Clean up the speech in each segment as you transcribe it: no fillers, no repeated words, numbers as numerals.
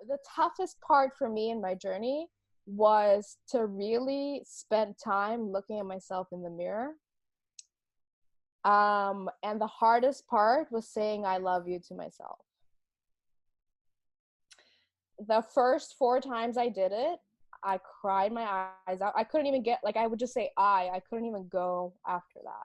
The toughest part for me in my journey was to really spend time looking at myself in the mirror. And the hardest part was saying I love you to myself. The first 4 times I did it, I cried my eyes out. I couldn't even get, like, I would just say I couldn't even go after that.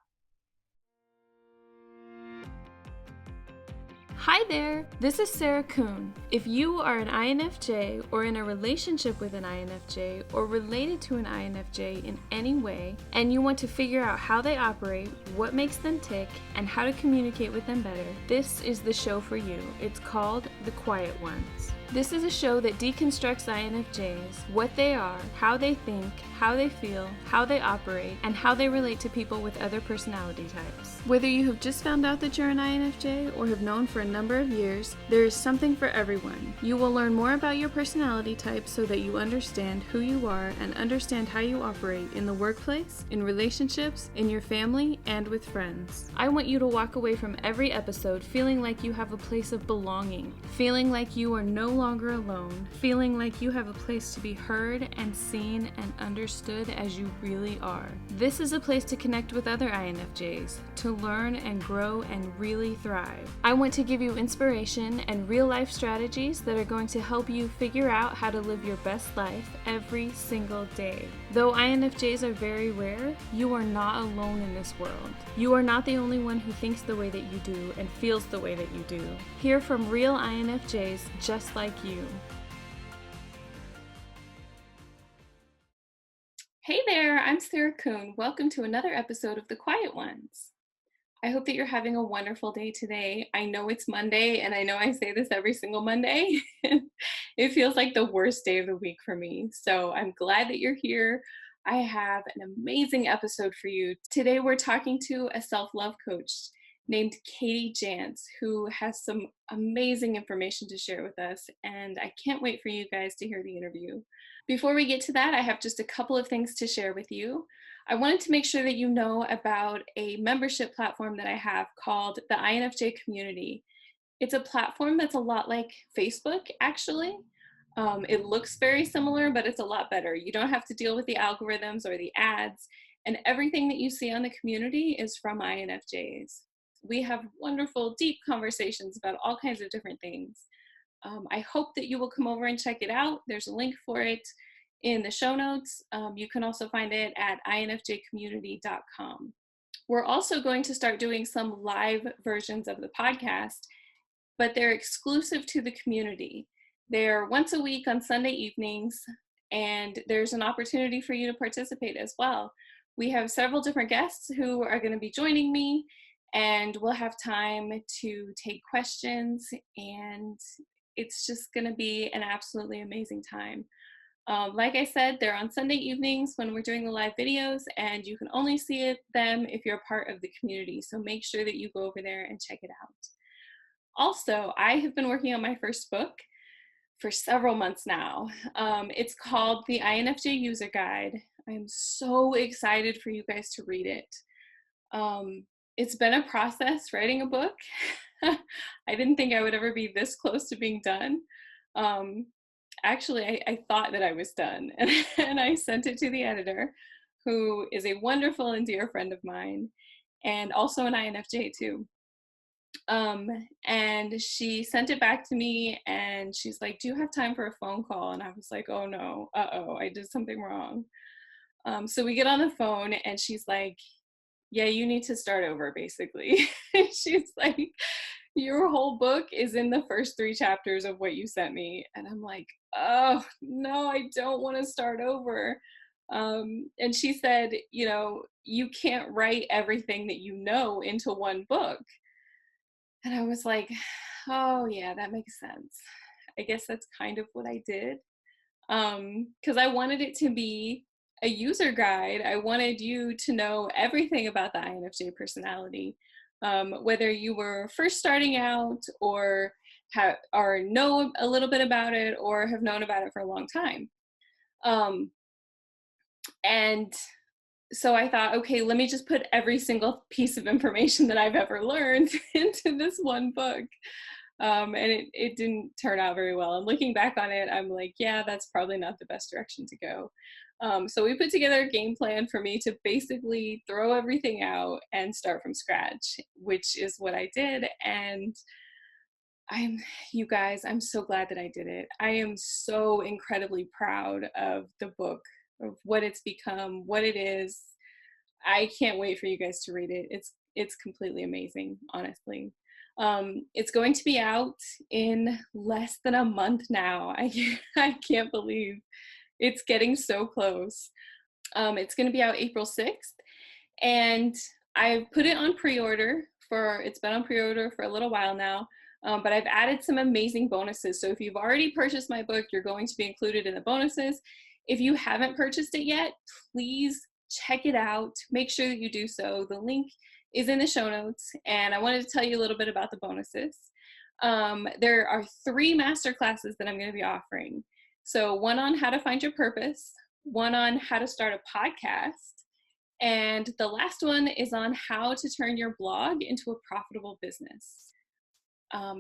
Hi there, this is Sarah Kuhn. If you are an INFJ or in a relationship with an INFJ or related to an INFJ in any way, and you want to figure out how they operate, what makes them tick, and how to communicate with them better, this is the show for you. It's called The Quiet Ones. This is a show that deconstructs INFJs, what they are, how they think, how they feel, how they operate, and how they relate to people with other personality types. Whether you have just found out that you're an INFJ or have known for a number of years, there is something for everyone. You will learn more about your personality type so that you understand who you are and understand how you operate in the workplace, in relationships, in your family, and with friends. I want you to walk away from every episode feeling like you have a place of belonging, feeling like you are no longer alone, feeling like you have a place to be heard and seen and understood as you really are. This is a place to connect with other INFJs, to learn and grow and really thrive. I want to give you inspiration and real life strategies that are going to help you figure out how to live your best life every single day. Though INFJs are very rare, you are not alone in this world. You are not the only one who thinks the way that you do and feels the way that you do. Hear from real INFJs just like you. Hey there, I'm Sarah Kuhn. Welcome to another episode of The Quiet Ones. I hope that you're having a wonderful day today. I know it's Monday, and I know I say this every single Monday. It feels like the worst day of the week for me. So I'm glad that you're here. I have an amazing episode for you. Today we're talking to a self-love coach named Katie Jantz, who has some amazing information to share with us, and I can't wait for you guys to hear the interview. Before we get to that, I have just a couple of things to share with you. I wanted to make sure that you know about a membership platform that I have called the INFJ Community. It's a platform that's a lot like Facebook, actually. It looks very similar, but it's a lot better. You don't have to deal with the algorithms or the ads, and everything that you see on the community is from INFJs. We have wonderful, deep conversations about all kinds of different things. I hope that you will come over and check it out. There's a link for it in the show notes. You can also find it at infjcommunity.com. We're also going to start doing some live versions of the podcast, but they're exclusive to the community. They're once a week on Sunday evenings, and there's an opportunity for you to participate as well. We have several different guests who are going to be joining me, and we'll have time to take questions, and it's just going to be an absolutely amazing time. Like I said, they're on Sunday evenings when we're doing the live videos, and you can only see them if you're a part of the community. So make sure that you go over there and check it out. Also, I have been working on my first book for several months now. It's called The INFJ User Guide. I'm so excited for you guys to read it. It's been a process writing a book. I didn't think I would ever be this close to being done. Actually, I thought that I was done, and I sent it to the editor, who is a wonderful and dear friend of mine, and also an INFJ too. And she sent it back to me, and she's like, "Do you have time for a phone call?" And I was like, "Oh no, I did something wrong." So we get on the phone, and she's like, "Yeah, you need to start over," basically. She's like, "Your whole book is in the first 3 chapters of what you sent me." And I'm like, "Oh, no, I don't want to start over." And she said, "You can't write everything that you know into one book." And I was like, "Oh, yeah, that makes sense." I guess that's kind of what I did. Because I wanted it to be a user guide. I wanted you to know everything about the INFJ personality, whether you were first starting out or know a little bit about it or have known about it for a long time. And so I thought, okay, let me just put every single piece of information that I've ever learned into this one book. And it didn't turn out very well. And looking back on it, I'm like, yeah, that's probably not the best direction to go. So we put together a game plan for me to basically throw everything out and start from scratch, which is what I did. And you guys, I'm so glad that I did it. I am so incredibly proud of the book, of what it's become, what it is. I can't wait for you guys to read it. It's completely amazing, honestly. It's going to be out in less than a month now. I can't believe it's getting so close. It's going to be out April 6th, and I've put it on pre-order it's been on pre-order for a little while now. But I've added some amazing bonuses. So if you've already purchased my book, you're going to be included in the bonuses. If you haven't purchased it yet, please check it out. Make sure that you do so. The link is in the show notes. And I wanted to tell you a little bit about the bonuses. There are 3 masterclasses that I'm going to be offering. So one on how to find your purpose, one on how to start a podcast, and the last one is on how to turn your blog into a profitable business.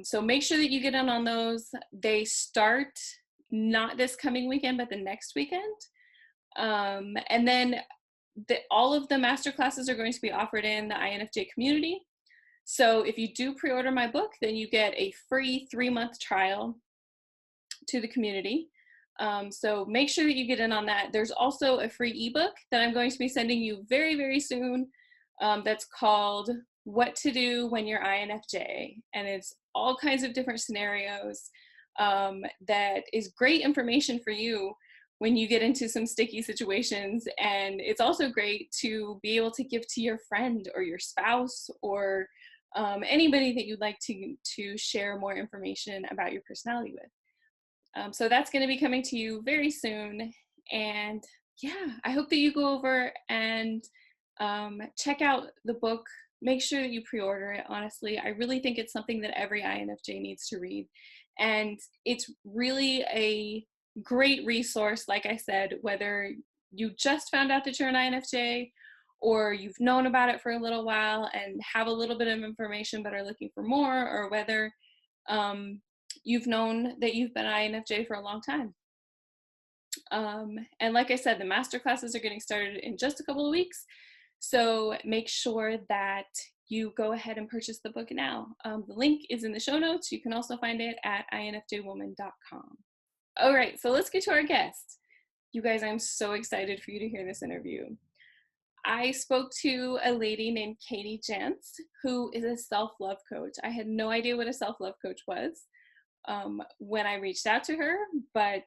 So make sure that you get in on those. They start not this coming weekend, but the next weekend. And then all of the masterclasses are going to be offered in the INFJ community. So if you do pre-order my book, then you get a free 3-month trial to the community. So make sure that you get in on that. There's also a free ebook that I'm going to be sending you very, very soon. That's called What to Do When You're INFJ. And it's all kinds of different scenarios that is great information for you when you get into some sticky situations. And it's also great to be able to give to your friend or your spouse or anybody that you'd like to share more information about your personality with. So that's going to be coming to you very soon. And yeah, I hope that you go over and check out the book. Make sure that you pre-order it, honestly. I really think it's something that every INFJ needs to read. And it's really a great resource, like I said, whether you just found out that you're an INFJ or you've known about it for a little while and have a little bit of information but are looking for more, or whether you've known that you've been INFJ for a long time. And like I said, the master classes are getting started in just a couple of weeks. So make sure that you go ahead and purchase the book now. The link is in the show notes. You can also find it at infjwoman.com. All right, so let's get to our guest. You guys, I'm so excited for you to hear this interview. I spoke to a lady named Katie Jantz, who is a self-love coach. I had no idea what a self-love coach was when I reached out to her, but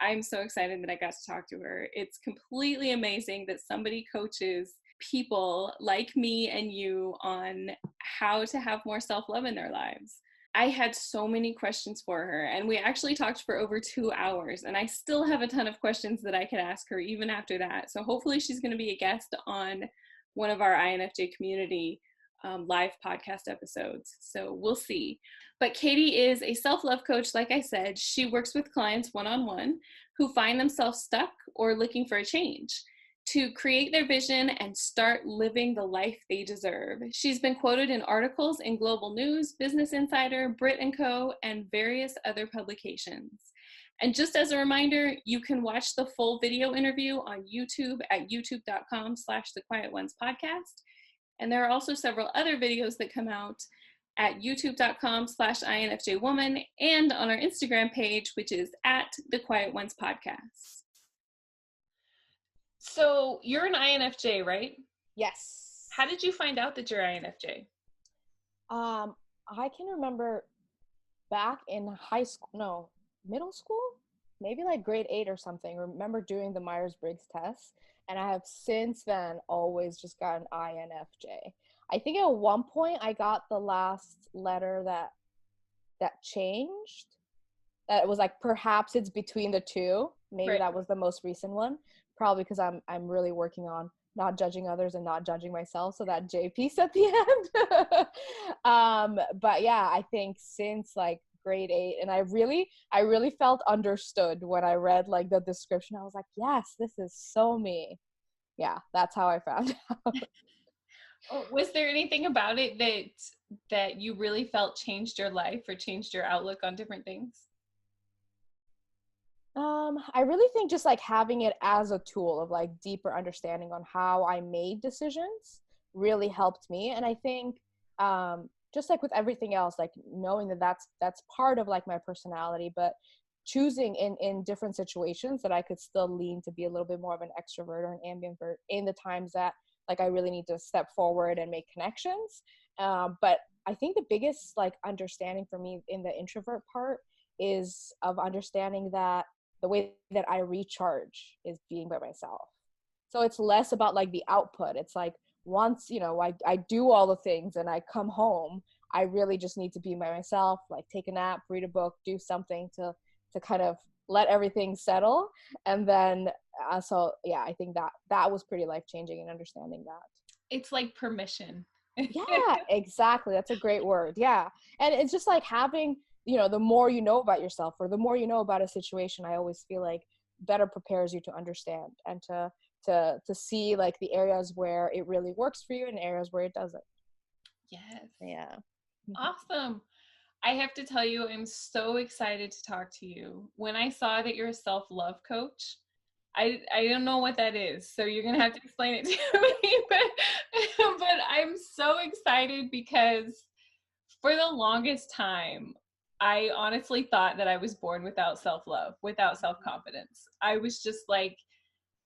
I'm so excited that I got to talk to her. It's completely amazing that somebody coaches people like me and you on how to have more self-love in their lives. I had so many questions for her, and we actually talked for over 2 hours, and I still have a ton of questions that I could ask her even after that. So hopefully she's going to be a guest on one of our INFJ community live podcast episodes. So we'll see. But Katie is a self-love coach. Like I said, she works with clients one-on-one who find themselves stuck or looking for a change to create their vision and start living the life they deserve. She's been quoted in articles in Global News, Business Insider, Brit & Co., and various other publications. And just as a reminder, you can watch the full video interview on YouTube at youtube.com/thequietonspodcast. And there are also several other videos that come out at youtube.com/INFJwoman and on our Instagram page, which is at The Quiet Ones Podcast. So you're an INFJ, right? Yes. How did you find out that you're INFJ? I can remember back in middle school, maybe like grade 8 or something. Remember doing the Myers-Briggs test, and I have since then always just got an INFJ. I think at one point I got the last letter that changed. That it was like perhaps it's between the two. Maybe That was the most recent one. Probably because I'm really working on not judging others and not judging myself. So that J piece at the end. But yeah, I think since like grade 8, and I really felt understood when I read like the description. I was like, yes, this is so me. Yeah, that's how I found out. Oh, was there anything about it that you really felt changed your life or changed your outlook on different things? I really think just like having it as a tool of like deeper understanding on how I made decisions really helped me. And I think just like with everything else, like knowing that that's part of like my personality, but choosing in different situations that I could still lean to be a little bit more of an extrovert or an ambivert in the times that like I really need to step forward and make connections. But I think the biggest like understanding for me in the introvert part is of understanding that the way that I recharge is being by myself. So it's less about like the output. It's like once, I do all the things and I come home, I really just need to be by myself, like take a nap, read a book, do something to kind of let everything settle. And then so yeah, I think that was pretty life changing in understanding that. It's like permission. Yeah, exactly. That's a great word. Yeah. And it's just like having, the more you know about yourself or the more you know about a situation, I always feel like better prepares you to understand and to see like the areas where it really works for you and areas where it doesn't. Yes. Yeah. Awesome. I have to tell you, I'm so excited to talk to you. When I saw that you're a self-love coach, I don't know what that is, so you're gonna have to explain it to me. But I'm so excited because for the longest time, I honestly thought that I was born without self-love, without self-confidence. I was just like,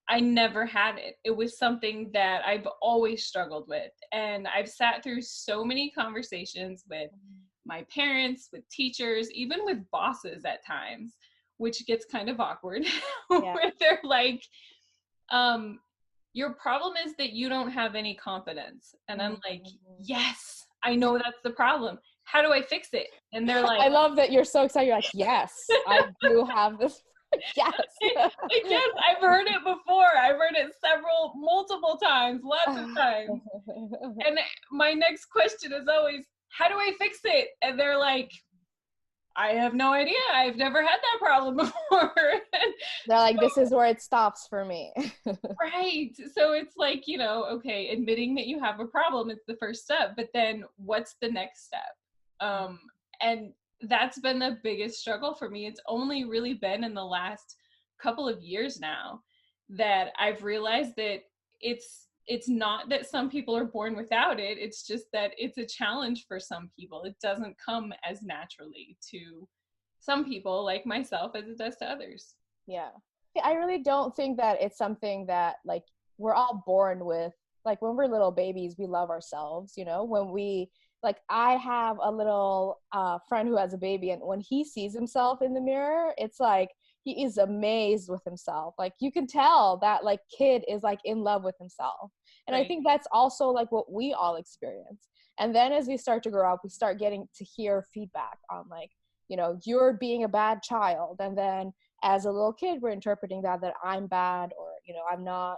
I never had it. It was something that I've always struggled with. And I've sat through so many conversations with my parents, with teachers, even with bosses at times, which gets kind of awkward, Yeah. where they're like, um, your problem is that you don't have any confidence. And I'm like, Mhm. yes, I know that's the problem. How do I fix it? And they're like, I love that you're so excited. You're like, yes, I do have this. Yes. like, yes, I've heard it before. I've heard it multiple times, lots of times. And my next question is always, how do I fix it? And they're like, I have no idea. I've never had that problem before. They're like, this is where it stops for me. Right. So it's like, okay, admitting that you have a problem is the first step, but then what's the next step? And that's been the biggest struggle for me. It's only really been in the last couple of years now that I've realized that it's not that some people are born without it. It's just that it's a challenge for some people. It doesn't come as naturally to some people like myself as it does to others. Yeah. I really don't think that it's something that like we're all born with. Like when we're little babies, we love ourselves, when we like I have a little friend who has a baby, and when he sees himself in the mirror, it's like he is amazed with himself. Like you can tell that like kid is like in love with himself. And I Right. think that's also like what we all experience. And then as we start to grow up, we start getting to hear feedback on like, you're being a bad child. And then as a little kid, we're interpreting that I'm bad, or I'm not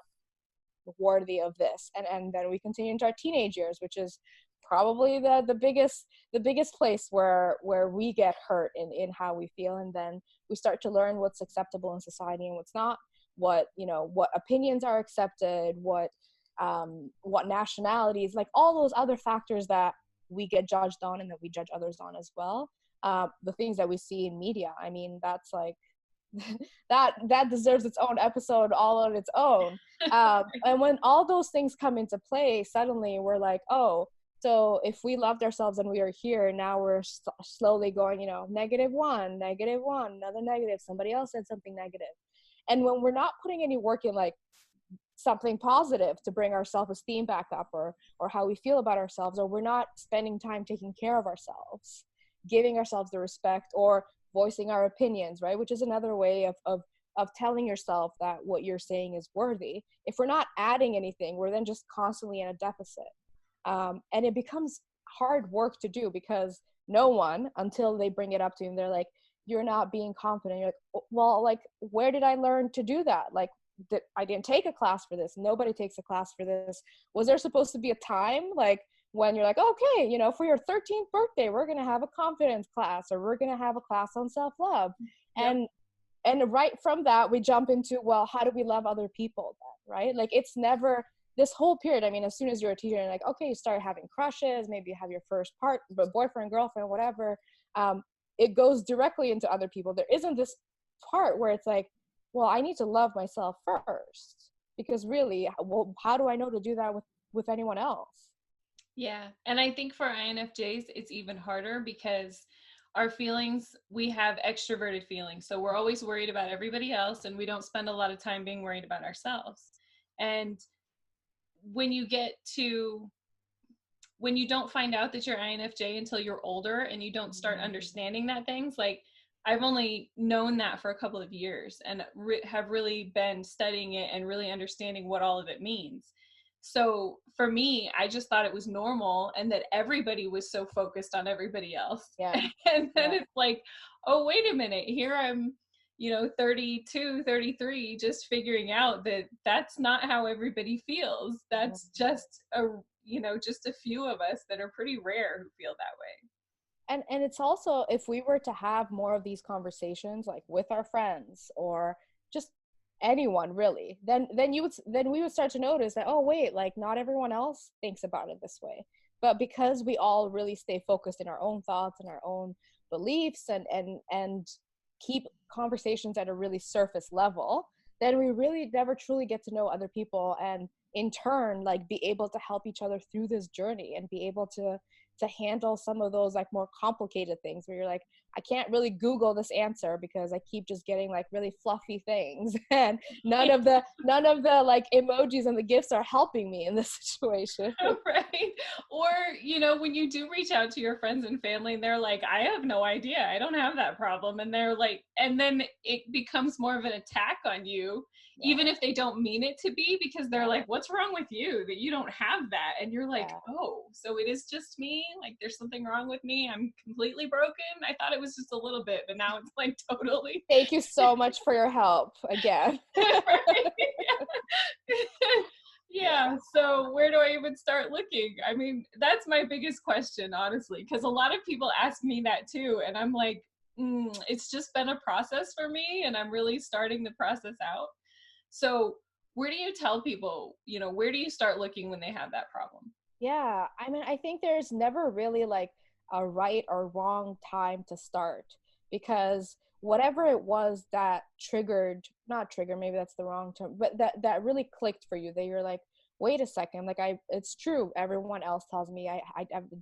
worthy of this. And then we continue into our teenage years, which is probably the biggest place where we get hurt in how we feel. And then we start to learn what's acceptable in society and what's not, what opinions are accepted, what nationalities, like all those other factors that we get judged on and that we judge others on as well. The things that we see in media, I mean, that's like that deserves its own episode all on its own. And when all those things come into play, suddenly we're like, oh, so if we loved ourselves and we are here, now we're slowly going, -1, -1, another negative, somebody else said something negative. And when we're not putting any work in like something positive to bring our self-esteem back up, or how we feel about ourselves, or we're not spending time taking care of ourselves, giving ourselves the respect, or voicing our opinions, right, which is another way of telling yourself that what you're saying is worthy. If we're not adding anything, we're then just constantly in a deficit. And it becomes hard work to do, because no one, until they bring it up to you and they're like, you're not being confident, you're like, well, like, where did I learn to do that? Like, I didn't take a class for this. Nobody takes a class for this. Was there supposed to be a time like when you're like, okay, for your 13th birthday, we're going to have a confidence class, or we're going to have a class on self-love. Yep. And right from that, we jump into, well, how do we love other people then, right? Like it's never this whole period, I mean, as soon as you're a teenager, you're like, okay, you start having crushes, maybe you have your first boyfriend, girlfriend, whatever. It goes directly into other people. There isn't this part where it's like, well, I need to love myself first, because really, well, how do I know to do that with anyone else? Yeah. And I think for INFJs, it's even harder because our feelings, we have extroverted feelings. So we're always worried about everybody else and we don't spend a lot of time being worried about ourselves. And when you get to when you don't find out that you're INFJ until you're older and you don't start understanding that things like I've only known that for a couple of years and have really been studying it and really understanding what all of it means. So for me, I just thought it was normal and that everybody was so focused on everybody else. Yeah. And then Yeah. it's like, oh, wait a minute, here I'm, 32, 33, just figuring out that that's not how everybody feels. That's just just a few of us that are pretty rare who feel that way. And it's also, if we were to have more of these conversations like with our friends or just anyone really, then we would start to notice that, oh wait, like not everyone else thinks about it this way. But because we all really stay focused in our own thoughts and our own beliefs, and keep conversations at a really surface level, then we really never truly get to know other people, and in turn like be able to help each other through this journey and be able to handle some of those like more complicated things where you're like, I can't really Google this answer because I keep just getting like really fluffy things, and none of the like emojis and the gifts are helping me in this situation. Right. Or, when you do reach out to your friends and family and they're like, I have no idea. I don't have that problem. And they're like, and then it becomes more of an attack on you, Yeah. even if they don't mean it to be, because they're like, what's wrong with you that you don't have that? And you're like, Yeah. oh, so it is just me? Like there's something wrong with me? I'm completely broken? I thought it was just a little bit, but now it's like totally. Thank you so much for your help again. Right? Yeah, so where do I even start looking? I mean, that's my biggest question, honestly, because a lot of people ask me that too, and I'm like, it's just been a process for me, and I'm really starting the process out. So, where do you tell people, where do you start looking when they have that problem? Yeah, I mean, I think there's never really like a right or wrong time to start, because whatever it was that not trigger, maybe that's the wrong term, but that really clicked for you, that you're like, wait a second, like it's true. Everyone else tells me I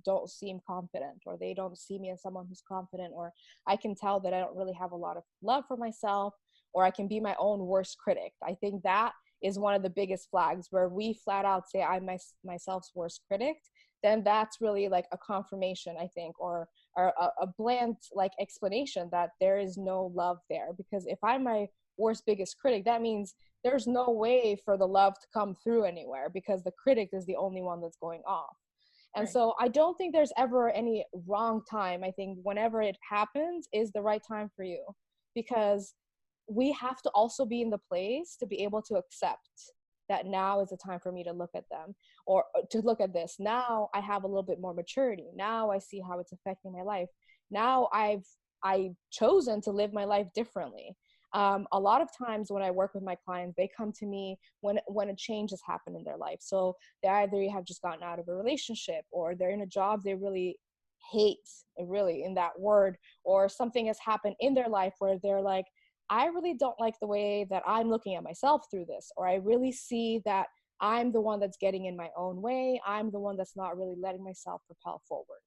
don't seem confident, or they don't see me as someone who's confident, or I can tell that I don't really have a lot of love for myself, or I can be my own worst critic. I think that is one of the biggest flags, where we flat out say I'm myself's worst critic. Then that's really like a confirmation, I think, or a bland like explanation that there is no love there. Because if I'm my worst biggest critic, that means there's no way for the love to come through anywhere, because the critic is the only one that's going off. And Right. so I don't think there's ever any wrong time. I think whenever it happens is the right time for you, because we have to also be in the place to be able to accept that now is the time for me to look at them, or to look at this. Now I have a little bit more maturity. Now I see how it's affecting my life. Now I've chosen to live my life differently. A lot of times when I work with my clients, they come to me when a change has happened in their life. So they either have just gotten out of a relationship, or they're in a job they really hate, really in that word, or something has happened in their life where they're like, I really don't like the way that I'm looking at myself through this, or I really see that I'm the one that's getting in my own way. I'm the one that's not really letting myself propel forward.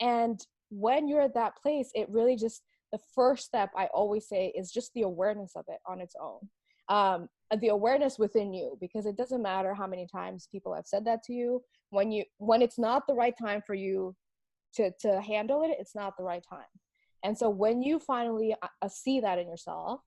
And when you're at that place, it really just, the first step I always say is just the awareness of it on its own. The awareness within you, because it doesn't matter how many times people have said that to you. When it's not the right time for you to handle it, it's not the right time. And so when you finally see that in yourself,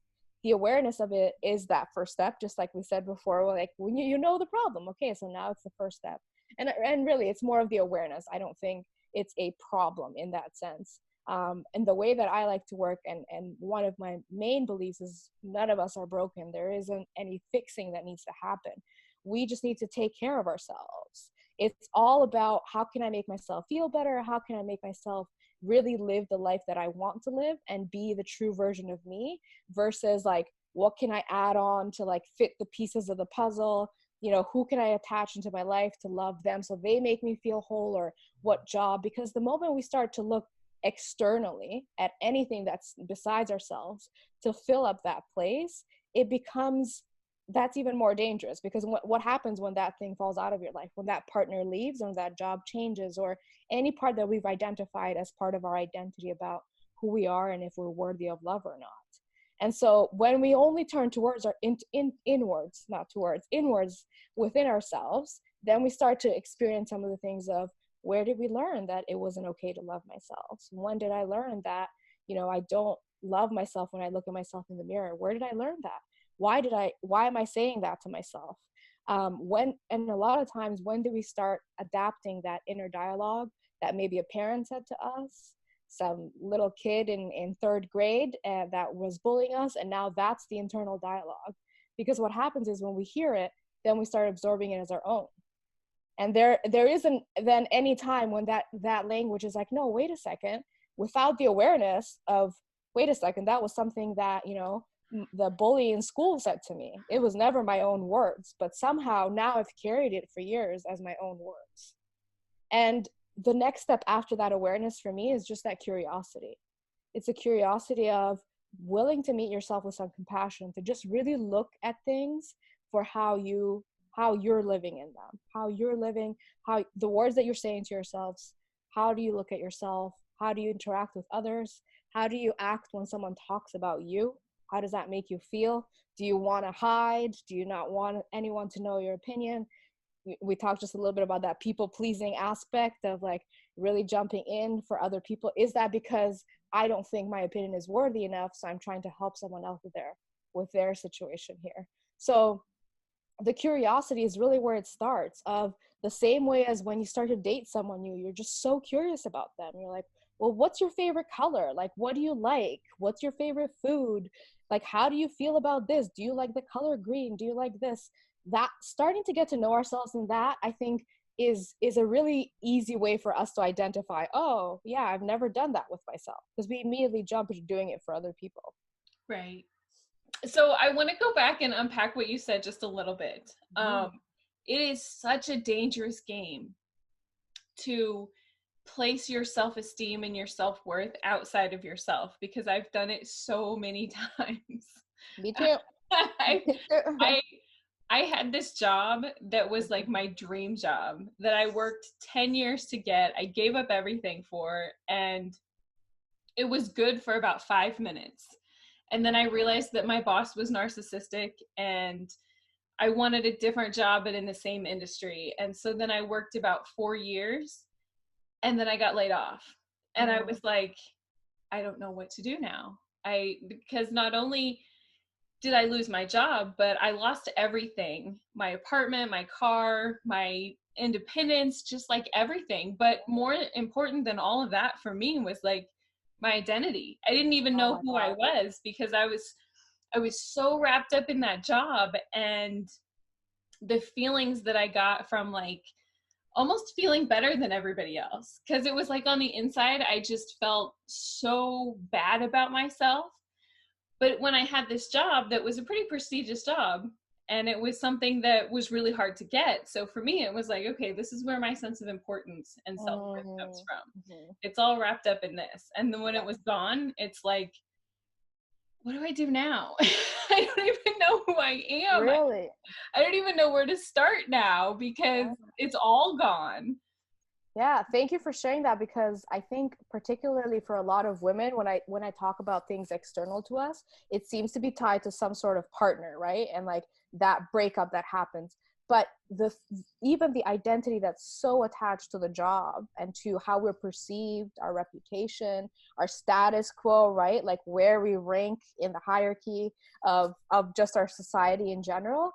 the awareness of it is that first step, just like we said before, like when you know the problem. Okay, so now it's the first step. And really it's more of the awareness. I don't think it's a problem in that sense. And the way that I like to work, and one of my main beliefs is, none of us are broken. There isn't any fixing that needs to happen. We just need to take care of ourselves. It's all about, how can I make myself feel better? How can I make myself really live the life that I want to live and be the true version of me, versus like, what can I add on to like fit the pieces of the puzzle who can I attach into my life to love them so they make me feel whole, or what job? Because the moment we start to look externally at anything that's besides ourselves to fill up that place, it becomes, that's even more dangerous, because what happens when that thing falls out of your life, when that partner leaves, or that job changes, or any part that we've identified as part of our identity about who we are and if we're worthy of love or not. And so when we only turn towards our inwards, not towards, inwards within ourselves, then we start to experience some of the things of, where did we learn that it wasn't okay to love myself? When did I learn that, I don't love myself when I look at myself in the mirror? Where did I learn that? Why am I saying that to myself? And a lot of times, when do we start adapting that inner dialogue that maybe a parent said to us, some little kid in third grade that was bullying us, and now that's the internal dialogue? Because what happens is, when we hear it, then we start absorbing it as our own. And there isn't then any time when that language is like, no, wait a second, without the awareness of, wait a second, that was something that, the bully in school said to me. It was never my own words, but somehow now I've carried it for years as my own words. And the next step after that awareness for me is just that curiosity. It's a curiosity of willing to meet yourself with some compassion, to just really look at things for how you're living in them, how you're living, how the words that you're saying to yourselves, how do you look at yourself? How do you interact with others? How do you act when someone talks about you? How does that make you feel? Do you want to hide? Do you not want anyone to know your opinion? We talked just a little bit about that people pleasing aspect of like really jumping in for other people. Is that because I don't think my opinion is worthy enough, so I'm trying to help someone else with their situation here? So the curiosity is really where it starts, of the same way as when you start to date someone new, you're just so curious about them. You're like, well, what's your favorite color? Like, what do you like? What's your favorite food? Like, how do you feel about this? Do you like the color green? Do you like this? That starting to get to know ourselves in that, I think, is a really easy way for us to identify, oh yeah, I've never done that with myself, because we immediately jump into doing it for other people. Right. So I want to go back and unpack what you said just a little bit. It is such a dangerous game to place your self-esteem and your self-worth outside of yourself, because I've done it so many times. Me too. I, Me too. I I had this job that was like my dream job that I worked 10 years to get. I gave up everything for, and it was good for about 5 minutes. And then I realized that my boss was narcissistic, and I wanted a different job but in the same industry. And so then I worked about 4 years, and then I got laid off. And I was like, I don't know what to do now. Because not only did I lose my job, but I lost everything, my apartment, my car, my independence, just like everything. But more important than all of that for me was like my identity. I didn't even know who I was, because I was so wrapped up in that job, and the feelings that I got from like almost feeling better than everybody else, because it was like on the inside I just felt so bad about myself. But when I had this job that was a pretty prestigious job, and it was something that was really hard to get, so for me it was like, okay, this is where my sense of importance and self-worth comes from. It's all wrapped up in this. And then when it was gone, it's like, what do I do now? I don't even know who I am. Really? I don't even know where to start now, because it's all gone. Yeah, thank you for sharing that, because I think particularly for a lot of women, when I talk about things external to us, it seems to be tied to some sort of partner, right? And like that breakup that happens. But even the identity that's so attached to the job and to how we're perceived, our reputation, our status quo, right? Like where we rank in the hierarchy of just our society in general.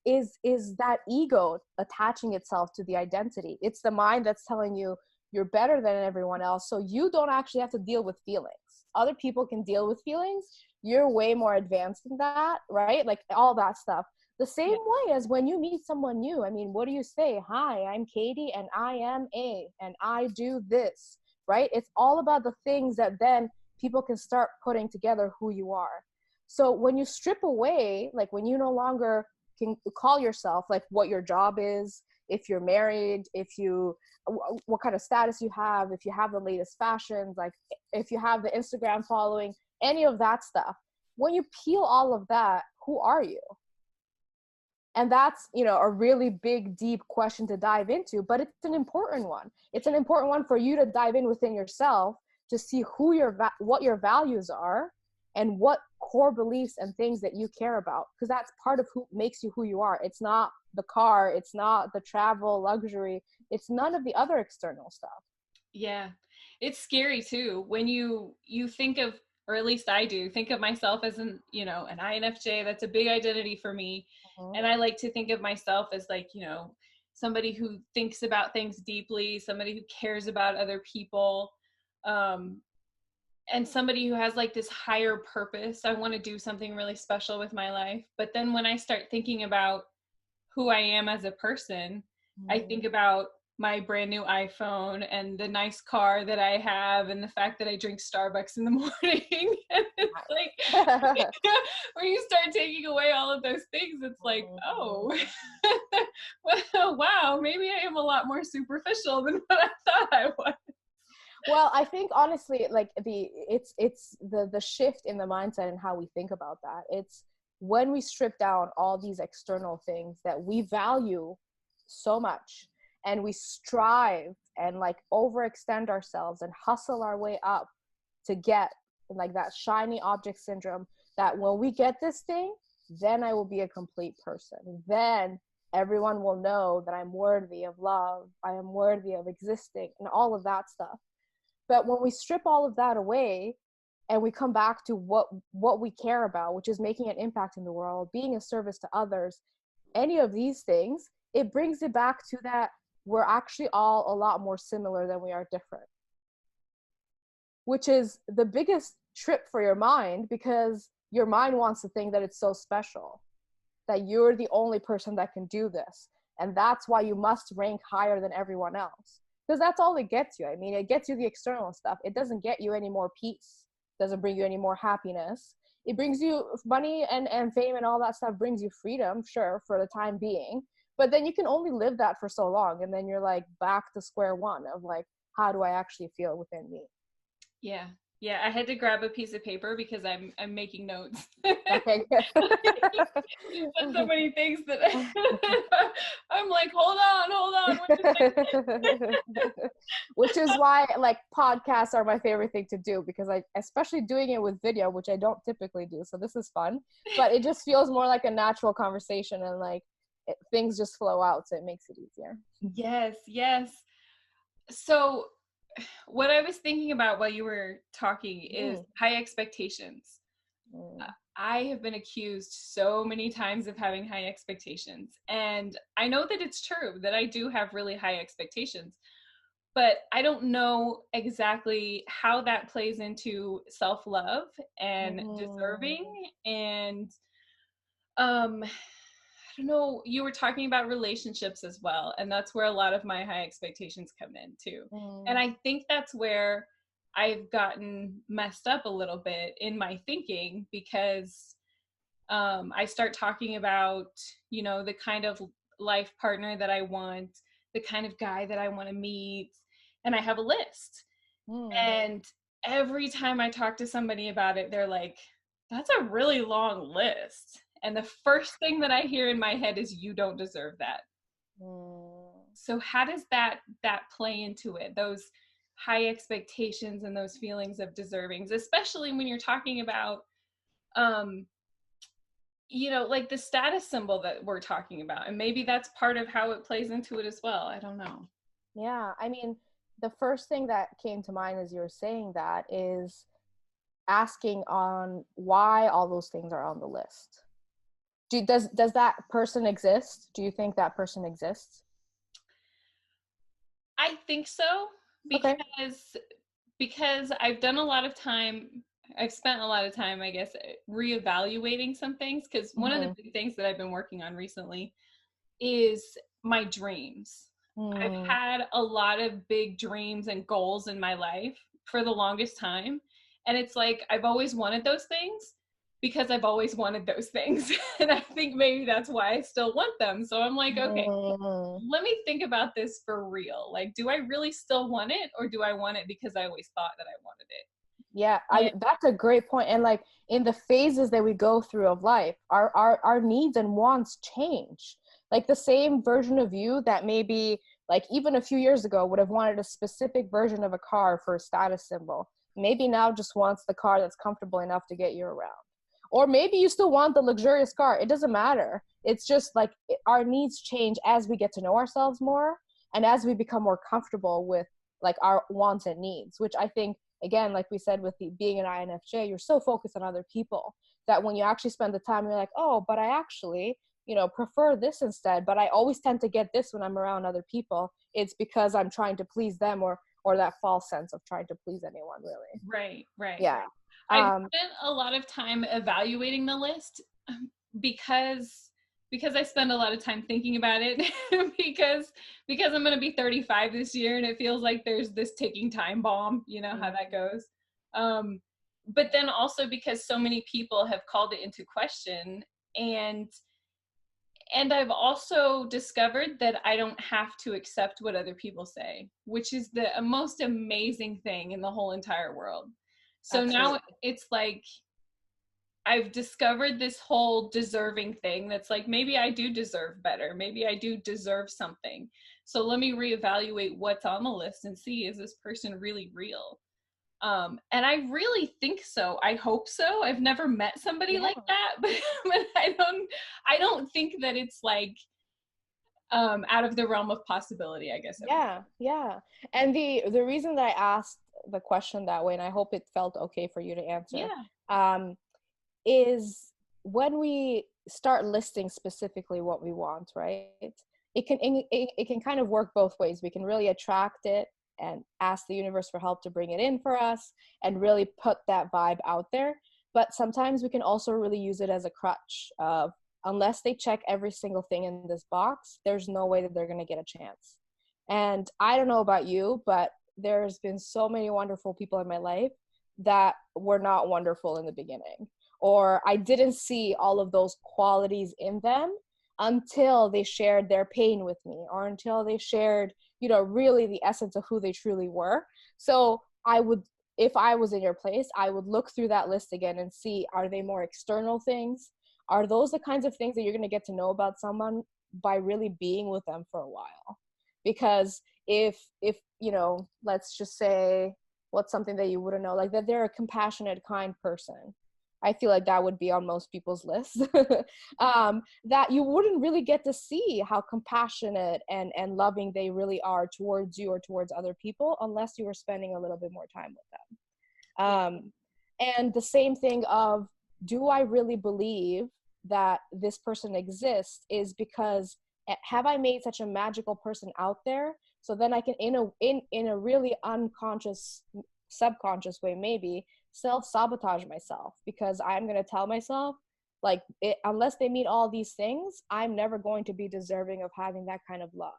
Is that ego attaching itself to the identity. It's the mind that's telling you you're better than everyone else, so you don't actually have to deal with feelings. Other people can deal with feelings. You're way more advanced than that, right? Like all that stuff. The same way as when you meet someone new. I mean, what do you say? Hi, I'm Katie, and I am A, and I do this, right? It's all about the things that then people can start putting together who you are. So when you strip away, like when you no longer can call yourself, like what your job is, if you're married, if you what kind of status you have, if you have the latest fashions, like if you have the Instagram following, any of that stuff. When you peel all of that, who are you? And that's, you know, a really big, deep question to dive into, but it's an important one. It's an important one for you to dive in within yourself to see who what your values are and what core beliefs and things that you care about, because that's part of who makes you who you are. It's not the car, it's not the travel, luxury, it's none of the other external stuff. Yeah. It's scary too when you think of, or at least I do, think of myself as an, you know, an INFJ. That's a big identity for me. Mm-hmm. And I like to think of myself as like, you know, somebody who thinks about things deeply, somebody who cares about other people, um, and somebody who has like this higher purpose. I want to do something really special with my life. But then when I start thinking about who I am as a person, I think about my brand new iPhone and the nice car that I have and the fact that I drink Starbucks in the morning. And it's like, when you start taking away all of those things, it's like, oh, well, wow, maybe I am a lot more superficial than what I thought I was. Well, I think honestly, like it's the shift in the mindset and how we think about that. It's when we strip down all these external things that we value so much, and we strive and like overextend ourselves and hustle our way up to get like that shiny object syndrome, that when we get this thing, then I will be a complete person. Then everyone will know that I'm worthy of love, I am worthy of existing, and all of that stuff. But when we strip all of that away and we come back to what we care about, which is making an impact in the world, being a service to others, any of these things, it brings it back to that we're actually all a lot more similar than we are different, which is the biggest trip for your mind, because your mind wants to think that it's so special, that you're the only person that can do this. And that's why you must rank higher than everyone else. Because that's all it gets you. I mean, it gets you the external stuff. It doesn't get you any more peace. It doesn't bring you any more happiness. It brings you money and fame and all that stuff brings you freedom, sure, for the time being. But then you can only live that for so long. And then you're like back to square one of like, how do I actually feel within me? Yeah. Yeah, I had to grab a piece of paper because I'm making notes. Okay, good. You said so many things that I'm like, hold on, what did I say? Which is why like podcasts are my favorite thing to do, because I, especially doing it with video, which I don't typically do, so this is fun, but it just feels more like a natural conversation, and like things just flow out, so it makes it easier. Yes, yes. So what I was thinking about while you were talking is Mm. high expectations. Mm. I have been accused so many times of having high expectations. And I know that it's true that I do have really high expectations, but I don't know exactly how that plays into self-love and Mm. deserving. And I don't know, you were talking about relationships as well, and that's where a lot of my high expectations come in too. And Mm. I think that's where I've gotten messed up a little bit in my thinking, because I start talking about, you know, the kind of life partner that I want, the kind of guy that I want to meet, and I have a list. Mm. And every time I talk to somebody about it, they're like, that's a really long list. And the first thing that I hear in my head is, you don't deserve that. Mm. So how does that play into it? Those high expectations and those feelings of deservings, especially when you're talking about um you know, like the status symbol that we're talking about. And maybe that's part of how it plays into it as well. I don't know. Yeah, I mean, the first thing that came to mind as you were saying that is asking on why all those things are on the list. Does that person exist? Do you think that person exists? I think so, Okay. because I've done a lot of time, I've spent a lot of time, I guess, reevaluating some things, because one of the Mm-hmm. big things that I've been working on recently is my dreams. I've Mm. had a lot of big dreams and goals in my life for the longest time. And it's like I've always wanted those things because I've always wanted those things. And I think maybe that's why I still want them. So I'm like, okay, Mm. let me think about this for real. Like, do I really still want it, or do I want it because I always thought that I wanted it? Yeah, And I that's a great point. And like in the phases that we go through of life, our needs and wants change. Like the same version of you that maybe like even a few years ago would have wanted a specific version of a car for a status symbol, maybe now just wants the car that's comfortable enough to get you around. Or maybe you still want the luxurious car. It doesn't matter. It's just like our needs change as we get to know ourselves more and as we become more comfortable with like our wants and needs, which I think again, like we said, with being an INFJ, you're so focused on other people that when you actually spend the time, you're like, oh, but I actually, prefer this instead. But I always tend to get this when I'm around other people. It's because I'm trying to please them, or that false sense of trying to please anyone, really. right, right. Yeah. I've Um, spent a lot of time evaluating the list, because I spend a lot of time thinking about it, because I'm going to be 35 this year, and it feels like there's this ticking time bomb, you know how that goes. Um, but then also because so many people have called it into question, and I've also discovered that I don't have to accept what other people say, which is the most amazing thing in the whole entire world. So now Absolutely. it's like I've discovered this whole deserving thing that's like, maybe I do deserve better. Maybe I do deserve something. So let me reevaluate what's on the list and see, is this person really real? And I really think so. I hope so. I've never met somebody Yeah. like that, but I don't think that it's like out of the realm of possibility, I guess I would. Yeah, yeah. And the reason that I asked the question that way, and I hope it felt okay for you to answer, Yeah. um, is when we start listing specifically what we want, right? It can kind of work both ways. We can really attract it and ask the universe for help to bring it in for us and really put that vibe out there. But sometimes we can also really use it as a crutch of unless they check every single thing in this box, there's no way that they're going to get a chance. And I don't know about you, but there's been so many wonderful people in my life that were not wonderful in the beginning, or I didn't see all of those qualities in them until they shared their pain with me, or until they shared, really the essence of who they truly were. So I would, if I was in your place, I would look through that list again and see, are they more external things? Are those the kinds of things that you're going to get to know about someone by really being with them for a while? Because if let's just say, what's something that you wouldn't know, like that they're a compassionate, kind person, I feel like that would be on most people's lists. That you wouldn't really get to see how compassionate and loving they really are towards you or towards other people unless you were spending a little bit more time with them. Yeah. And the same thing of, do I really believe that this person exists is because have I made such a magical person out there so then I can in a really unconscious, subconscious way maybe self-sabotage myself, because I'm going to tell myself like unless they meet all these things, I'm never going to be deserving of having that kind of love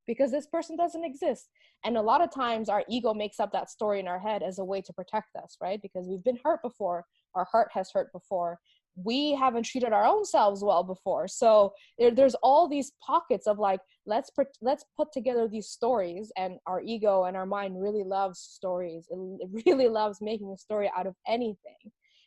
because this person doesn't exist. And a lot of times our ego makes up that story in our head as a way to protect us, right? Because we've been hurt before, our heart has hurt before, we haven't treated our own selves well before. So there's all these pockets of like, let's put together these stories, and our ego and our mind really loves stories. It really loves making a story out of anything.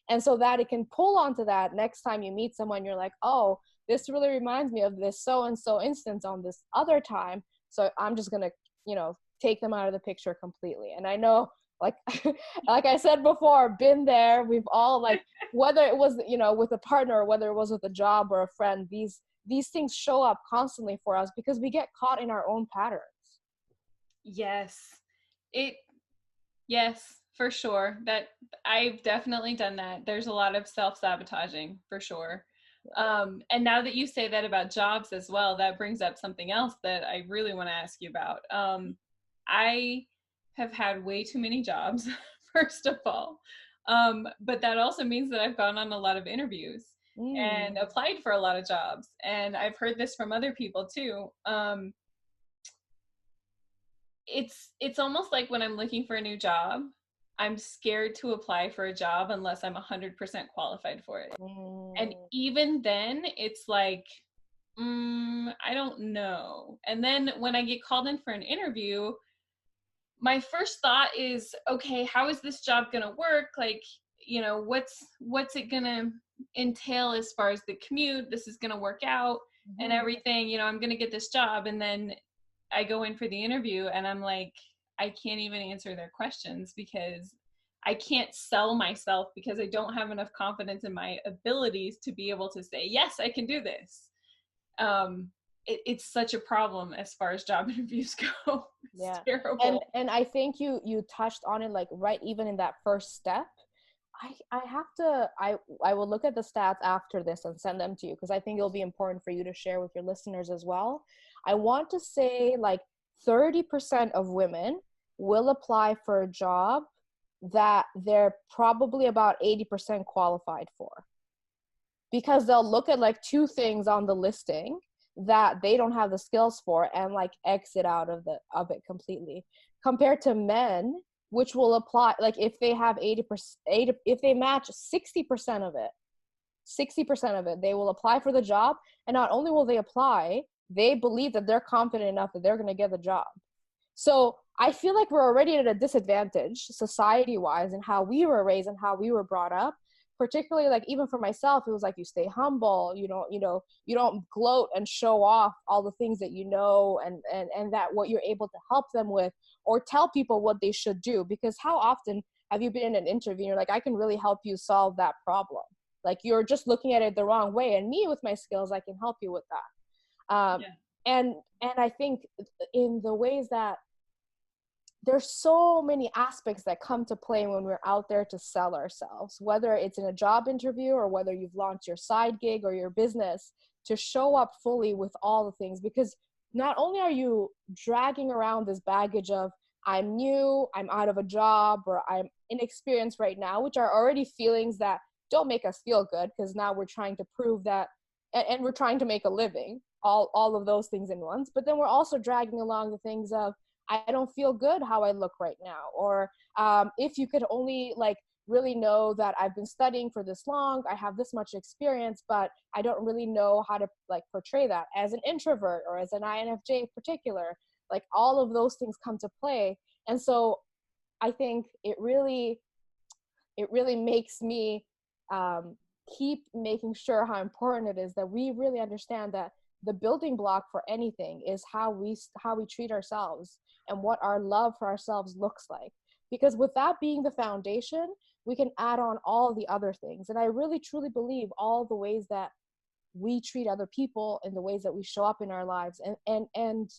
And so that it can pull onto that next time you meet someone, you're like, oh, this really reminds me of this so and so instance on this other time, so I'm just gonna, take them out of the picture completely. And I know, like, like I said before, been there. We've all like, whether it was, with a partner, or whether it was with a job or a friend, these things show up constantly for us because we get caught in our own patterns. Yes. It Yes, for sure. That I've definitely done that. There's a lot of self-sabotaging for sure. And now that you say that about jobs as well, that brings up something else that I really want to ask you about. I have had way too many jobs, first of all. But that also means that I've gone on a lot of interviews and Mm, applied for a lot of jobs. And I've heard this from other people too. It's almost like when I'm looking for a new job, I'm scared to apply for a job unless I'm 100% qualified for it. And Mm, even then, it's like, I don't know. And then when I get called in for an interview, my first thought is, okay, how is this job going to work? Like, what's it going to entail as far as the commute? This is going to work out and mhm. everything, I'm going to get this job. And then I go in for the interview and I'm like, I can't even answer their questions because I can't sell myself because I don't have enough confidence in my abilities to be able to say, yes, I can do this. um it's such a problem as far as job interviews go. It's Yeah. And terrible. I think you touched on it, like right even in that first step. I have to I will look at the stats after this and send them to you because I think it'll be important for you to share with your listeners as well. I want to say like 30% of women will apply for a job that they're probably about 80% qualified for, because they'll look at like two things on the listing that they don't have the skills for and like exit out of it completely, compared to men, which will apply like if they have 80%, if they match 60% of it, 60% of it, they will apply for the job. And not only will they apply, they believe that they're confident enough that they're going to get the job. So I feel like we're already at a disadvantage society wise in how we were raised and how we were brought up. Particularly like even for myself, it was like you stay humble, you don't gloat and show off all the things that you know, and that what you're able to help them with or tell people what they should do. Because how often have you been in an interview and you're like, I can really help you solve that problem? Like you're just looking at it the wrong way. And me with my skills, I can help you with that. Yeah. And I think in the ways that there's so many aspects that come to play when we're out there to sell ourselves, whether it's in a job interview or whether you've launched your side gig or your business, to show up fully with all the things. Because not only are you dragging around this baggage of I'm new, I'm out of a job, or I'm inexperienced right now, which are already feelings that don't make us feel good because now we're trying to prove that, and we're trying to make a living, all of those things in once. But then we're also dragging along the things of I don't feel good how I look right now. Or if you could only like really know that I've been studying for this long, I have this much experience, but I don't really know how to like portray that as an introvert or as an INFJ in particular. Like all of those things come to play. And so I think it really makes me keep making sure how important it is that we really understand that the building block for anything is how we treat ourselves and what our love for ourselves looks like. Because with that being the foundation, we can add on all the other things. And I really truly believe all the ways that we treat other people and the ways that we show up in our lives, and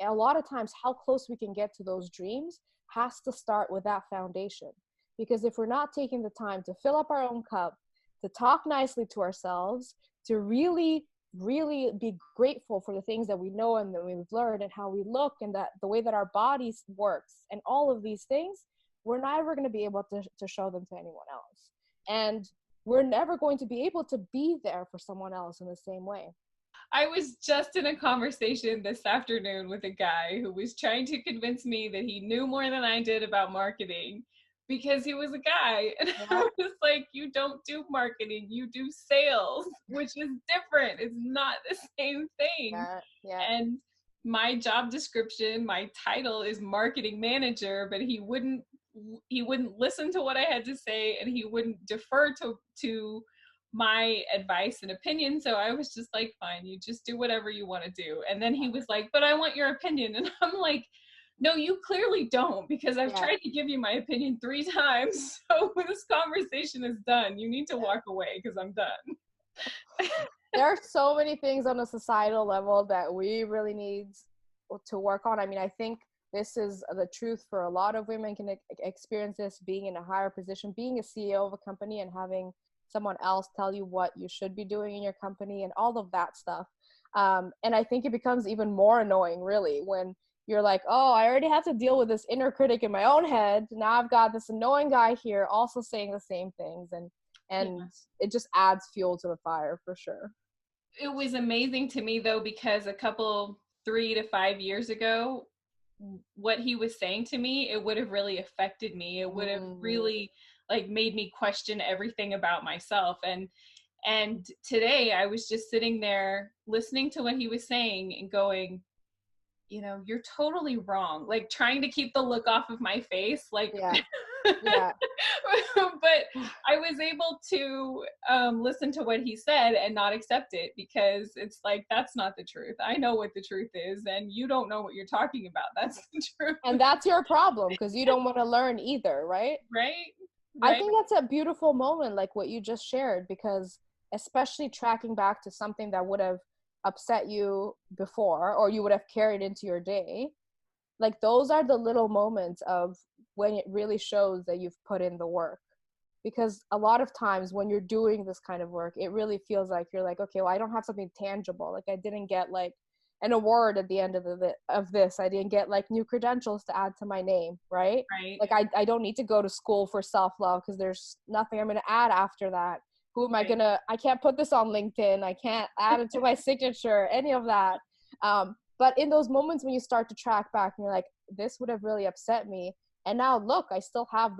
a lot of times how close we can get to those dreams has to start with that foundation. Because if we're not taking the time to fill up our own cup, to talk nicely to ourselves, to really be grateful for the things that we know and that we've learned and how we look and that the way that our bodies works and all of these things, we're never going to be able to show them to anyone else. And we're never going to be able to be there for someone else in the same way. I was just in a conversation this afternoon with a guy who was trying to convince me that he knew more than I did about marketing because he was a guy. And Yeah, I was like, you don't do marketing, you do sales, which is different. It's not the same thing. yeah, yeah. And my job description, my title is marketing manager, but he wouldn't listen to what I had to say and he wouldn't defer to my advice and opinion. So I was just like, fine, you just do whatever you want to do. And then he was like, but I want your opinion. And I'm like, no, you clearly don't, because I've Yeah, tried to give you my opinion 3 times. So when this conversation is done, you need to yeah. walk away because I'm done. There are so many things on a societal level that we really need to work on. I mean, I think this is the truth for a lot of women can experience this, being in a higher position, being a CEO of a company and having someone else tell you what you should be doing in your company and all of that stuff. And I think it becomes even more annoying really when you're like, oh, I already have to deal with this inner critic in my own head. Now I've got this annoying guy here also saying the same things, and Yes. it just adds fuel to the fire for sure. It was amazing to me though, because a couple 3 to 5 years ago, what he was saying to me, it would have really affected me. It would have Mm, really like made me question everything about myself. And today I was just sitting there listening to what he was saying and going, you know, you're totally wrong. Like trying to keep the look off of my face, like, yeah, but yeah. I was able to listen to what he said and not accept it, because it's like, that's not the truth. I know what the truth is, and you don't know what you're talking about. That's the And truth. that's your problem because you don't want to learn either, right? Right? I Right? think that's a beautiful moment, like what you just shared, because especially tracking back to something that would have upset you before or you would have carried into your day, like those are the little moments of when it really shows that you've put in the work. Because a lot of times when you're doing this kind of work, it really feels like you're like, okay, well, I don't have something tangible. Like I didn't get like an award at the end of this. I didn't get like new credentials to add to my name, right? Right? Like I don't need to go to school for self-love because there's nothing I'm going to add after that. Who am I Right? going to, I can't put this on LinkedIn. I can't add it to my signature, any of that. But in those moments when you start to track back and you're like, this would have really upset me, and now look, I still have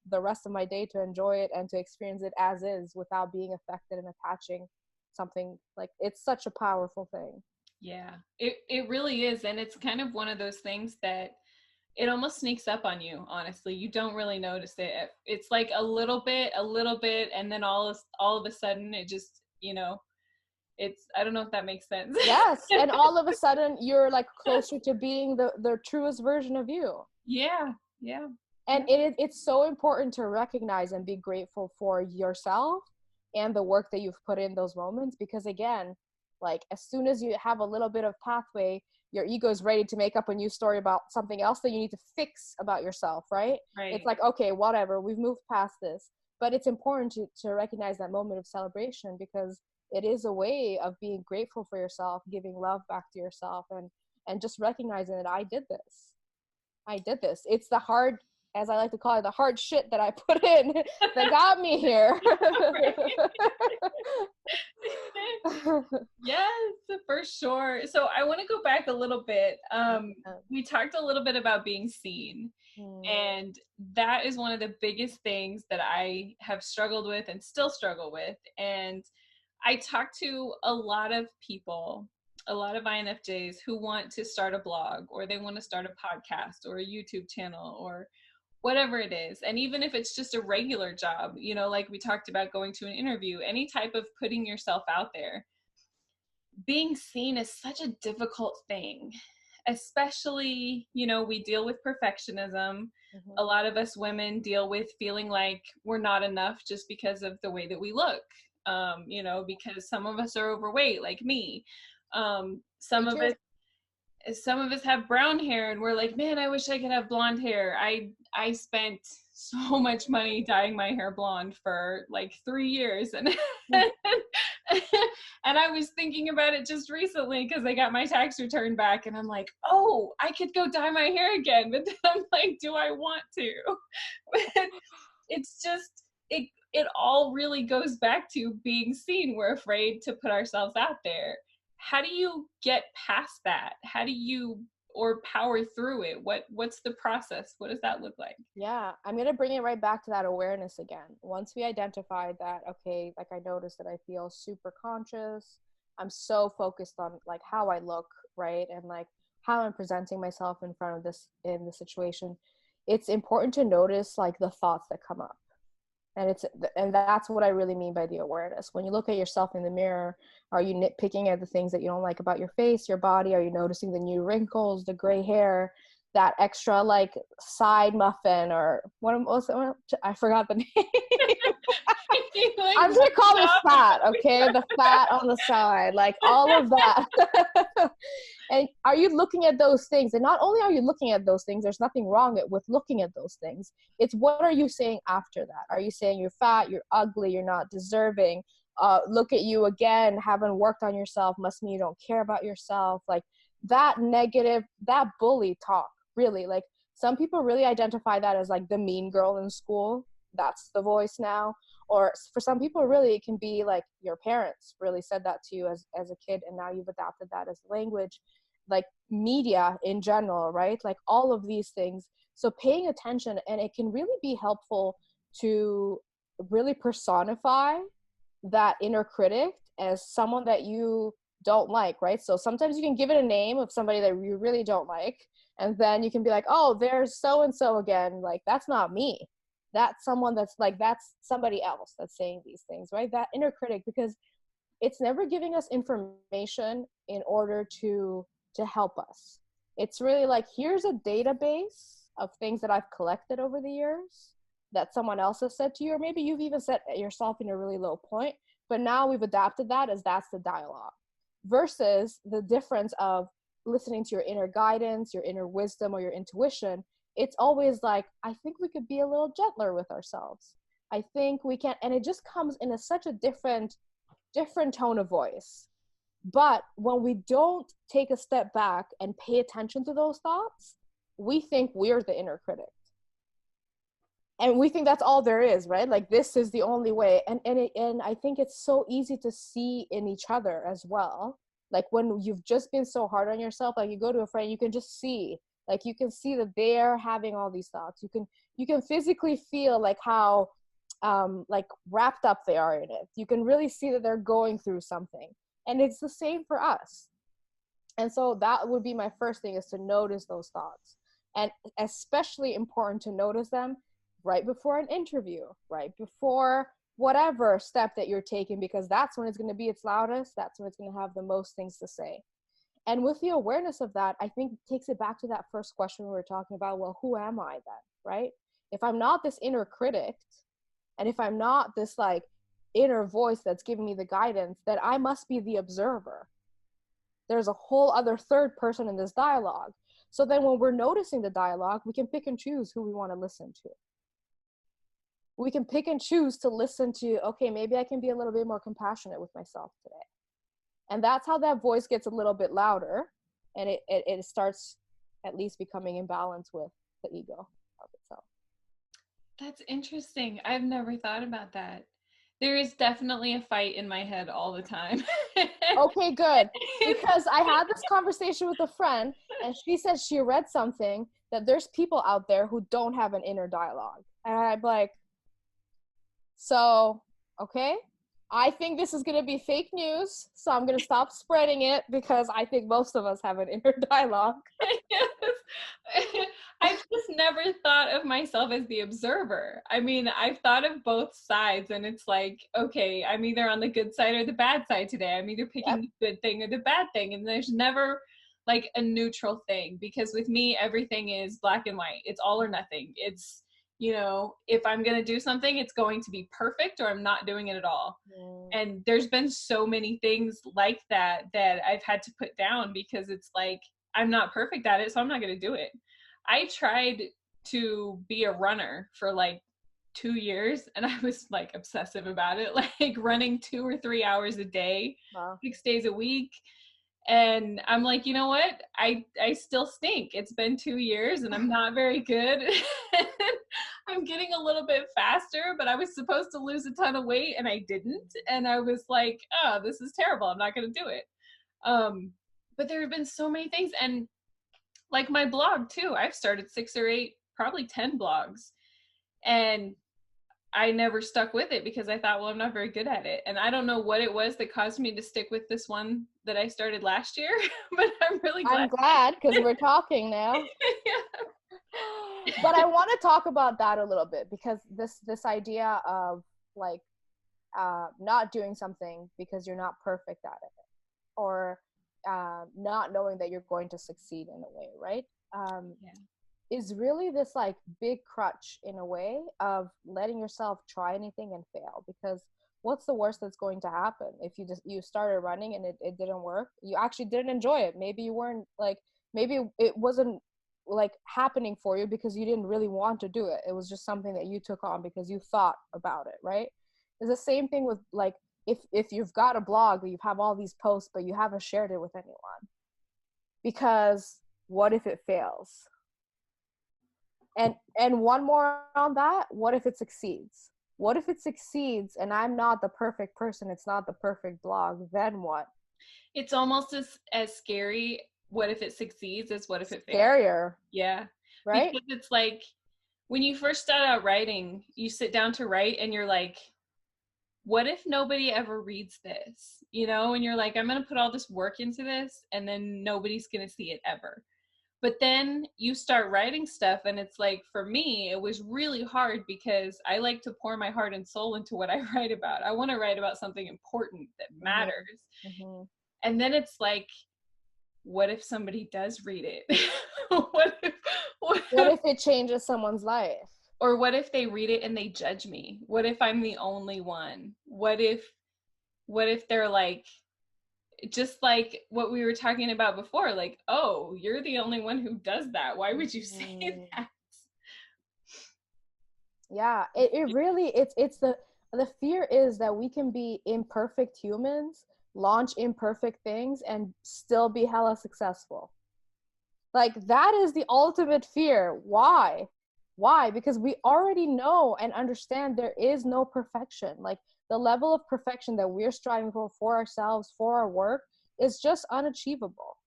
the rest of my day to enjoy it and to experience it as is without being affected and attaching something. Like it's such a powerful thing. Yeah. It really is, and it's kind of one of those things that it almost sneaks up on you, honestly. You don't really notice it. It's like a little bit, and then all of a sudden it just, you know, it's, I don't know if that makes sense. Yes, and all of a sudden you're like closer to being the truest version of you. Yeah. Yeah. And Yeah. it's so important to recognize and be grateful for yourself and the work that you've put in those moments, because again, like as soon as you have a little bit of pathway, your ego is ready to make up a new story about something else that you need to fix about yourself, right? It's Right. like, okay, whatever, we've moved past this. But it's important to recognize that moment of celebration, because it is a way of being grateful for yourself, giving love back to yourself, and just recognizing that I did this. It's the hard, as I like to call it, the hard shit that I put in that got me here. Yes, for sure. So I want to go back a little bit. We talked a little bit about being seen, Mm, and that is one of the biggest things that I have struggled with and still struggle with. And I talk to a lot of people, a lot of INFJs who want to start a blog, or they want to start a podcast or a YouTube channel or whatever it is. And even if it's just a regular job, you know, like we talked about going to an interview, any type of putting yourself out there, being seen is such a difficult thing. Especially, you know, we deal with perfectionism. A mhm. lot of us women deal with feeling like we're not enough just because of the way that we look. You know, because some of us are overweight, like me. Me too. Some of us have brown hair, and we're like, man, I wish I could have blonde hair. I spent so much money dyeing my hair blonde for like 3 years, and and I was thinking about it just recently because I got my tax return back, and I'm like, oh, I could go dye my hair again, but then I'm like, do I want to? But it's just, it all really goes back to being seen. We're afraid to put ourselves out there. How do you get past that? How do you, or power through it? What's the process? What does that look like? Yeah, I'm gonna bring it right back to that awareness again. Once we identified that, okay, like I noticed that I feel super conscious. I'm so focused on like how I look, right? And like how I'm presenting myself in front of this in the situation. It's important to notice like the thoughts that come up. And that's what I really mean by the awareness. When you look at yourself in the mirror, are you nitpicking at the things that you don't like about your face, your body? Are you noticing the new wrinkles, the gray hair, that extra like side muffin, or what was it? I forgot the name. Like, I'm just gonna call it stop. fat, okay? The fat on the side, like all of that. And are you looking at those things? And not only are you looking at those things, there's nothing wrong with looking at those things. It's what are you saying after that? Are you saying you're fat, you're ugly, you're not deserving? Look at you again, haven't worked on yourself, must mean you don't care about yourself. Like that negative, that bully talk, really. Like some people really identify that as like the mean girl in school. That's the voice now. Or for some people, really, it can be like your parents really said that to you as a kid, and now you've adopted that as language. like media in general, right? Like all of these things. So paying attention, and it can really be helpful to really personify that inner critic as someone that you don't like, right? So sometimes you can give it a name of somebody that you really don't like, and then you can be like, oh, there's so and so again. Like, that's not me. That's someone that's like, that's somebody else that's saying these things, right? That inner critic, because it's never giving us information in order to help us. It's really like, here's a database of things that I've collected over the years that someone else has said to you, or maybe you've even set yourself in a really low point, but now we've adapted that as that's the dialogue, versus the difference of listening to your inner guidance, your inner wisdom, or your intuition. It's always like, I think we could be a little gentler with ourselves. I think we can, and it just comes in such a different tone of voice. But when we don't take a step back and pay attention to those thoughts, we think we're the inner critic. And we think that's all there is, right? Like, this is the only way. And I think it's so easy to see in each other as well. Like, when you've just been so hard on yourself, like you go to a friend, you can just see, like, you can see that they're having all these thoughts. You can physically feel like how like wrapped up they are in it. You can really see that they're going through something. And it's the same for us. And so that would be my first thing, is to notice those thoughts. And especially important to notice them right before an interview, right before whatever step that you're taking, because that's when it's going to be its loudest. That's when it's going to have the most things to say. And with the awareness of that, I think takes it back to that first question we were talking about. Well, who am I then, right? If I'm not this inner critic, and if I'm not this like inner voice that's giving me the guidance, then I must be the observer. There's a whole other third person in this dialogue. So then when we're noticing the dialogue, we can pick and choose who we want to listen to. We can pick and choose to listen to, okay, maybe I can be a little bit more compassionate with myself today. And that's how that voice gets a little bit louder, and it starts at least becoming in balance with the ego of itself. That's interesting. I've never thought about that. There is definitely a fight in my head all the time. Okay, good. Because I had this conversation with a friend, and she said she read something that there's people out there who don't have an inner dialogue. And I'm like, so, okay, I think this is going to be fake news, so I'm going to stop spreading it, because I think most of us have an inner dialogue. Yes. I've just never thought of myself as the observer. I mean, I've thought of both sides, and it's like, okay, I'm either on the good side or the bad side today. I'm either picking Yep. the good thing or the bad thing, and there's never like a neutral thing, because with me, everything is black and white. It's all or nothing. It's, you know, if I'm going to do something, it's going to be perfect, or I'm not doing it at all. And there's been so many things like that that I've had to put down, because it's like, I'm not perfect at it, so I'm not going to do it. I tried to be a runner for like 2 years, and I was like obsessive about it, like running 2 or 3 hours a day, Wow. 6 days a week. And I'm like, you know what? I still stink. It's been 2 years and I'm not very good. I'm getting a little bit faster, but I was supposed to lose a ton of weight and I didn't. And I was like, oh, this is terrible. I'm not going to do it. But there have been so many things. And like my blog too, I've started 6 or 8, probably 10 blogs. And I never stuck with it because I thought, well, I'm not very good at it. And I don't know what it was that caused me to stick with this one that I started last year, but I'm really glad. I'm glad, because we're talking now. Yeah. But I want to talk about that a little bit, because this idea of like not doing something because you're not perfect at it, or not knowing that you're going to succeed in a way, right? Yeah. Is really this like big crutch in a way of letting yourself try anything and fail. Because what's the worst that's going to happen if you started running and it didn't work? You actually didn't enjoy it. Maybe you weren't like, maybe it wasn't like happening for you because you didn't really want to do it. It was just something that you took on because you thought about it, right? It's the same thing with like, if you've got a blog, you have all these posts but you haven't shared it with anyone, because what if it fails? And one more on that, what if it succeeds? What if it succeeds and I'm not the perfect person, it's not the perfect blog, then what? It's almost as scary what if it succeeds is what if it fails. Scarier, Yeah. right? Because it's like when you first start out writing, you sit down to write and you're like, what if nobody ever reads this? You know, and you're like, I'm going to put all this work into this and then nobody's going to see it ever. But then you start writing stuff and it's like, for me, it was really hard because I like to pour my heart and soul into what I write about. I want to write about something important that Mm-hmm. matters. Mm-hmm. And then it's like, what if somebody does read it? what if, what What if, if it changes someone's life? or what if they read it and they judge me? What if I'm the only one? What if they're like, just like what we were talking about before, like, oh, you're the only one who does that. Why would you say Mm. that? Yeah, it really it's the fear is that we can be imperfect humans, launch imperfect things, and still be hella successful. Like that is the ultimate fear. Why? Why? Because we already know and understand there is no perfection. Like the level of perfection that we're striving for ourselves, for our work, is just unachievable.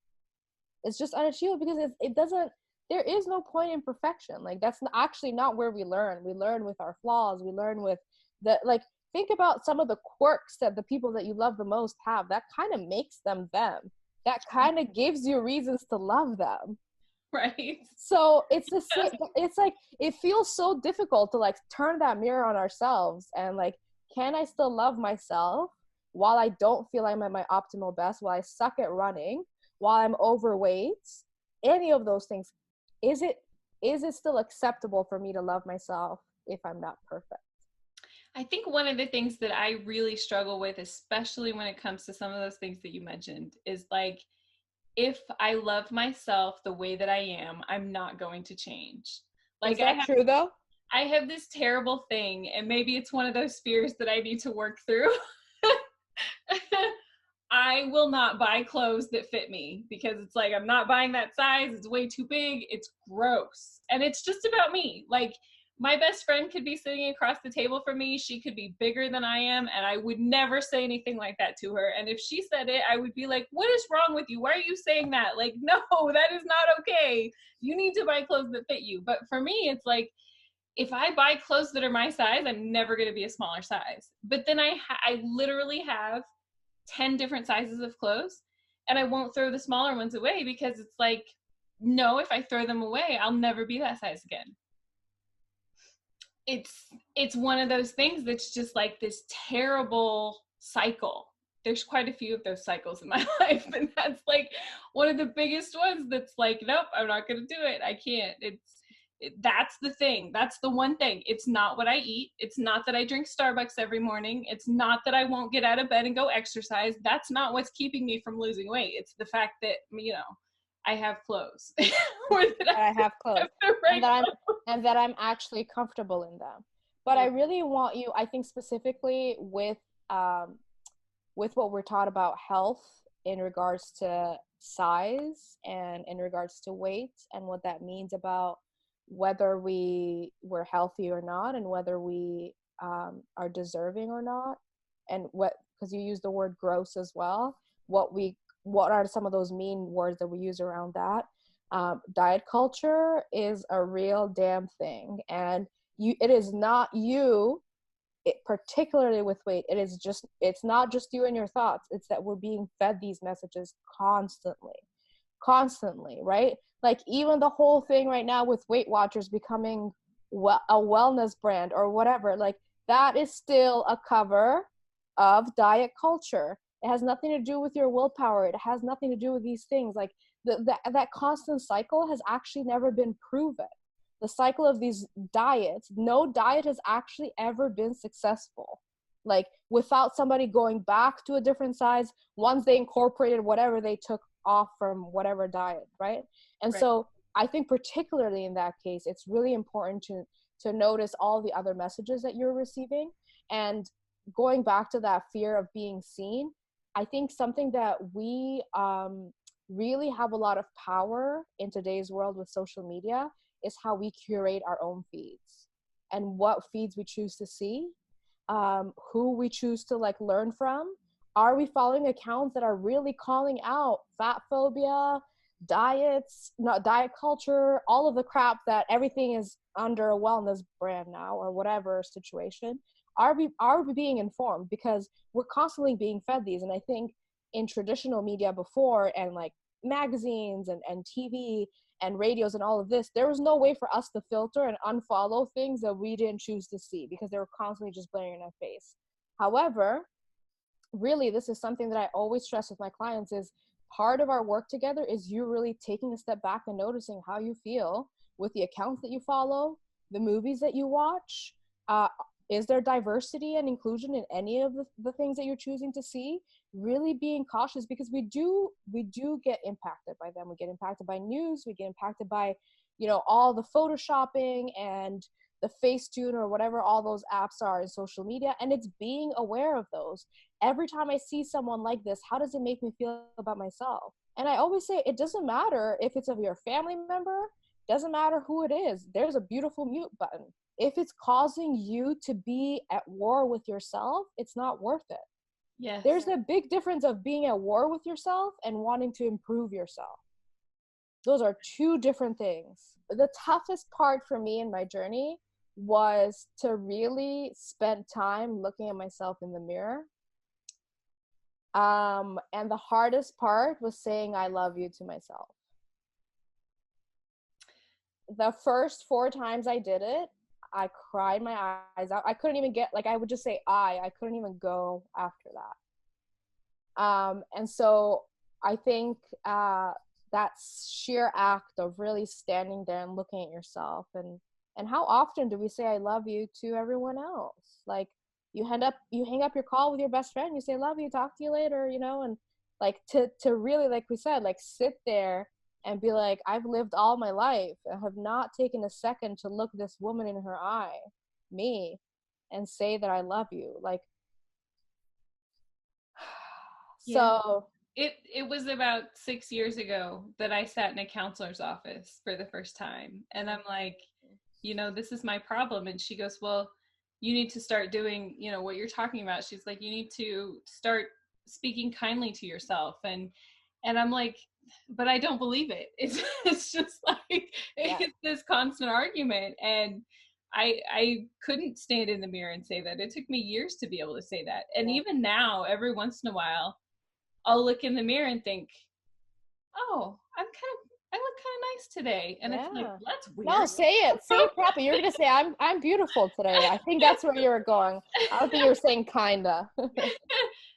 It's just unachievable because it doesn't, there is no point in perfection. Like that's actually not where we learn with our flaws, we learn with the, like, think about some of the quirks that the people that you love the most have. That kind of makes them them, that kind of gives you reasons to love them. Right? So it's the same, it's like it feels so difficult to like turn that mirror on ourselves and like, can I still love myself while I don't feel I'm at my optimal best, while I suck at running, while I'm overweight, any of those things? Is it still acceptable for me to love myself if I'm not perfect? I think one of the things that I really struggle with, especially when it comes to some of those things that you mentioned, is like, if I love myself the way that I am, I'm not going to change. Is Like that true though? I have this terrible thing, and maybe it's one of those fears that I need to work through. I will not buy clothes that fit me because it's like, I'm not buying that size. It's way too big. It's gross. And it's just about me. Like, my best friend could be sitting across the table from me. She could be bigger than I am, and I would never say anything like that to her. And if she said it, I would be like, what is wrong with you? Why are you saying that? Like, no, that is not okay. You need to buy clothes that fit you. But for me, it's like, if I buy clothes that are my size, I'm never going to be a smaller size. But then I literally have 10 different sizes of clothes, and I won't throw the smaller ones away because it's like, no, if I throw them away, I'll never be that size again. It's one of those things that's just like this terrible cycle. There's quite a few of those cycles in my life, and that's like one of the biggest ones that's like, nope, I'm not going to do it. I can't. That's the thing. That's the one thing. It's not what I eat. It's not that I drink Starbucks every morning. It's not that I won't get out of bed and go exercise. That's not what's keeping me from losing weight. It's the fact that, I have clothes. Or that That I have have clothes, the and right that I'm clothes. and that I'm actually comfortable in them. But I really want you, I think specifically um with what we're taught about health in regards to size and in regards to weight and what that means about whether we're healthy or not, and whether we are deserving or not, and what, because you use the word gross as well, what are some of those mean words that we use around that. Diet culture is a real damn thing, and it is not you, particularly with weight. It's not just you and your thoughts. It's that we're being fed these messages constantly, right? Like even the whole thing right now with Weight Watchers becoming a wellness brand or whatever, like that is still a cover of diet culture. It has nothing to do with your willpower. It has nothing to do with these things. Like that constant cycle has actually never been proven. The cycle of these diets, no diet has actually ever been successful, like without somebody going back to a different size once they incorporated whatever they took off from whatever diet, right? And Right. so I think particularly in that case, it's really important to notice all the other messages that you're receiving. And going back to that fear of being seen, I think something that we really have a lot of power in today's world with social media is how we curate our own feeds and what feeds we choose to see, who we choose to like learn from. Are we following accounts that are really calling out fat phobia, diets, not diet culture, all of the crap that everything is under a wellness brand now or whatever situation. Are we being informed? Because we're constantly being fed these. And I think in traditional media before, and like magazines and TV and radios and all of this, there was no way for us to filter and unfollow things that we didn't choose to see because they were constantly just blaring in our face. However, really, this is something that I always stress with my clients, is part of our work together is you really taking a step back and noticing how you feel with the accounts that you follow, the movies that you watch. Is there diversity and inclusion in any of the things that you're choosing to see? Really being cautious, because we do get impacted by them. We get impacted by news, we get impacted by, all the photoshopping and the Facetune or whatever all those apps are in social media. And it's being aware of those. Every time I see someone like this, how does it make me feel about myself? And I always say, it doesn't matter if it's of your family member, doesn't matter who it is. There's a beautiful mute button. If it's causing you to be at war with yourself, it's not worth it. Yes. There's a big difference of being at war with yourself and wanting to improve yourself. Those are two different things. The toughest part for me in my journey was to really spend time looking at myself in the mirror. And the hardest part was saying I love you to myself. The first 4 times I did it, I cried my eyes out. I couldn't even get, like, I would just say I couldn't even go after that. And so I think that sheer act of really standing there and looking at yourself, and how often do we say I love you to everyone else? Like, you hang up your call with your best friend, you say love you, talk to you later, and like to really, like we said, like sit there and be like, I've lived all my life. I have not taken a second to look this woman in her eye, me, and say that I love you. Like, Yeah. so It was about 6 years ago that I sat in a counselor's office for the first time. And I'm like, this is my problem. And she goes, well, you need to start doing, what you're talking about. She's like, you need to start speaking kindly to yourself. And I'm like, but I don't believe it. It's just like, yeah. it's this constant argument. And I couldn't stand in the mirror and say that. It took me years to be able to say that. And Yeah. even now, every once in a while, I'll look in the mirror and think, oh, I look kind of nice today. And it's like, Yeah. that's No, weird. say it proper. You're gonna say I'm beautiful today. I think that's where you were going. I don't think you were saying kinda.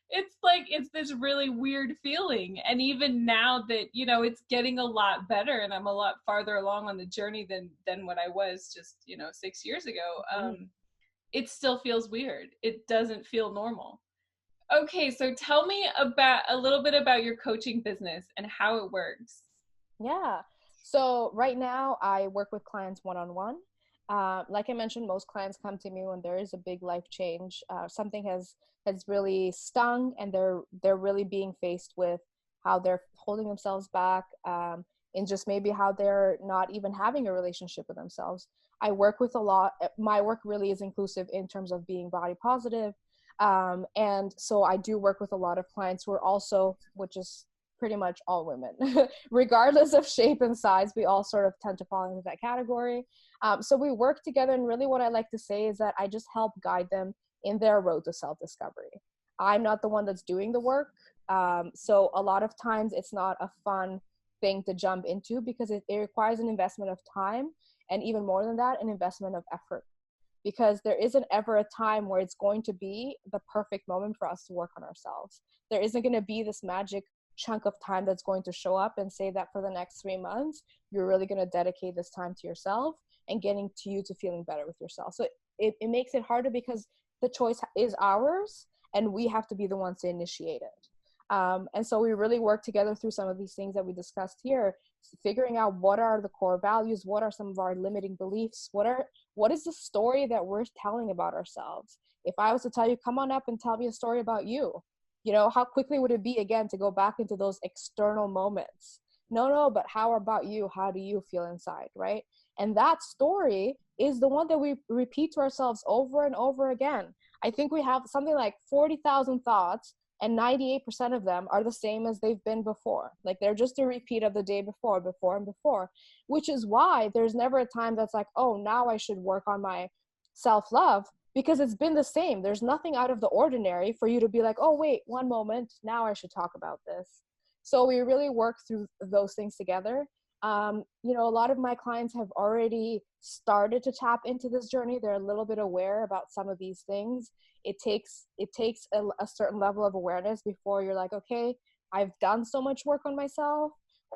It's like, it's this really weird feeling. And even now that, it's getting a lot better and I'm a lot farther along on the journey than what I was just, 6 years ago, it still feels weird. It doesn't feel normal. Okay, so tell me about a little bit about your coaching business and how it works. Yeah. So right now I work with clients one-on-one. Like I mentioned, most clients come to me when there is a big life change. Something has really stung, and they're really being faced with how they're holding themselves back, and just maybe how they're not even having a relationship with themselves. I work with a lot. My work really is inclusive in terms of being body positive. And so I do work with a lot of clients who are also, which is pretty much all women, regardless of shape and size. We all sort of tend to fall into that category. So we work together, and really what I like to say is that I just help guide them in their road to self-discovery. I'm not the one that's doing the work. So a lot of times it's not a fun thing to jump into, because it requires an investment of time, and even more than that, an investment of effort. Because there isn't ever a time where it's going to be the perfect moment for us to work on ourselves. There isn't going to be this magic chunk of time that's going to show up and say that for the next 3 months, you're really going to dedicate this time to yourself and getting to you to feeling better with yourself. So it makes it harder, because the choice is ours and we have to be the ones to initiate it. And so we really work together through some of these things that we discussed here, figuring out what are the core values, what are some of our limiting beliefs, what is the story that we're telling about ourselves. If I was to tell you, come on up and tell me a story about you, how quickly would it be again to go back into those external moments? No, but how about you? How do you feel inside, right? And that story is the one that we repeat to ourselves over and over again. I think we have something like 40,000 thoughts And 98% of them are the same as they've been before. Like they're just a repeat of the day before and before, which is why there's never a time that's like, oh, now I should work on my self-love, because it's been the same. There's nothing out of the ordinary for you to be like, oh, wait, one moment, now I should talk about this. So we really work through those things together. A lot of my clients have already started to tap into this journey. They're a little bit aware about some of these things. It takes a certain level of awareness before you're like, okay, I've done so much work on myself,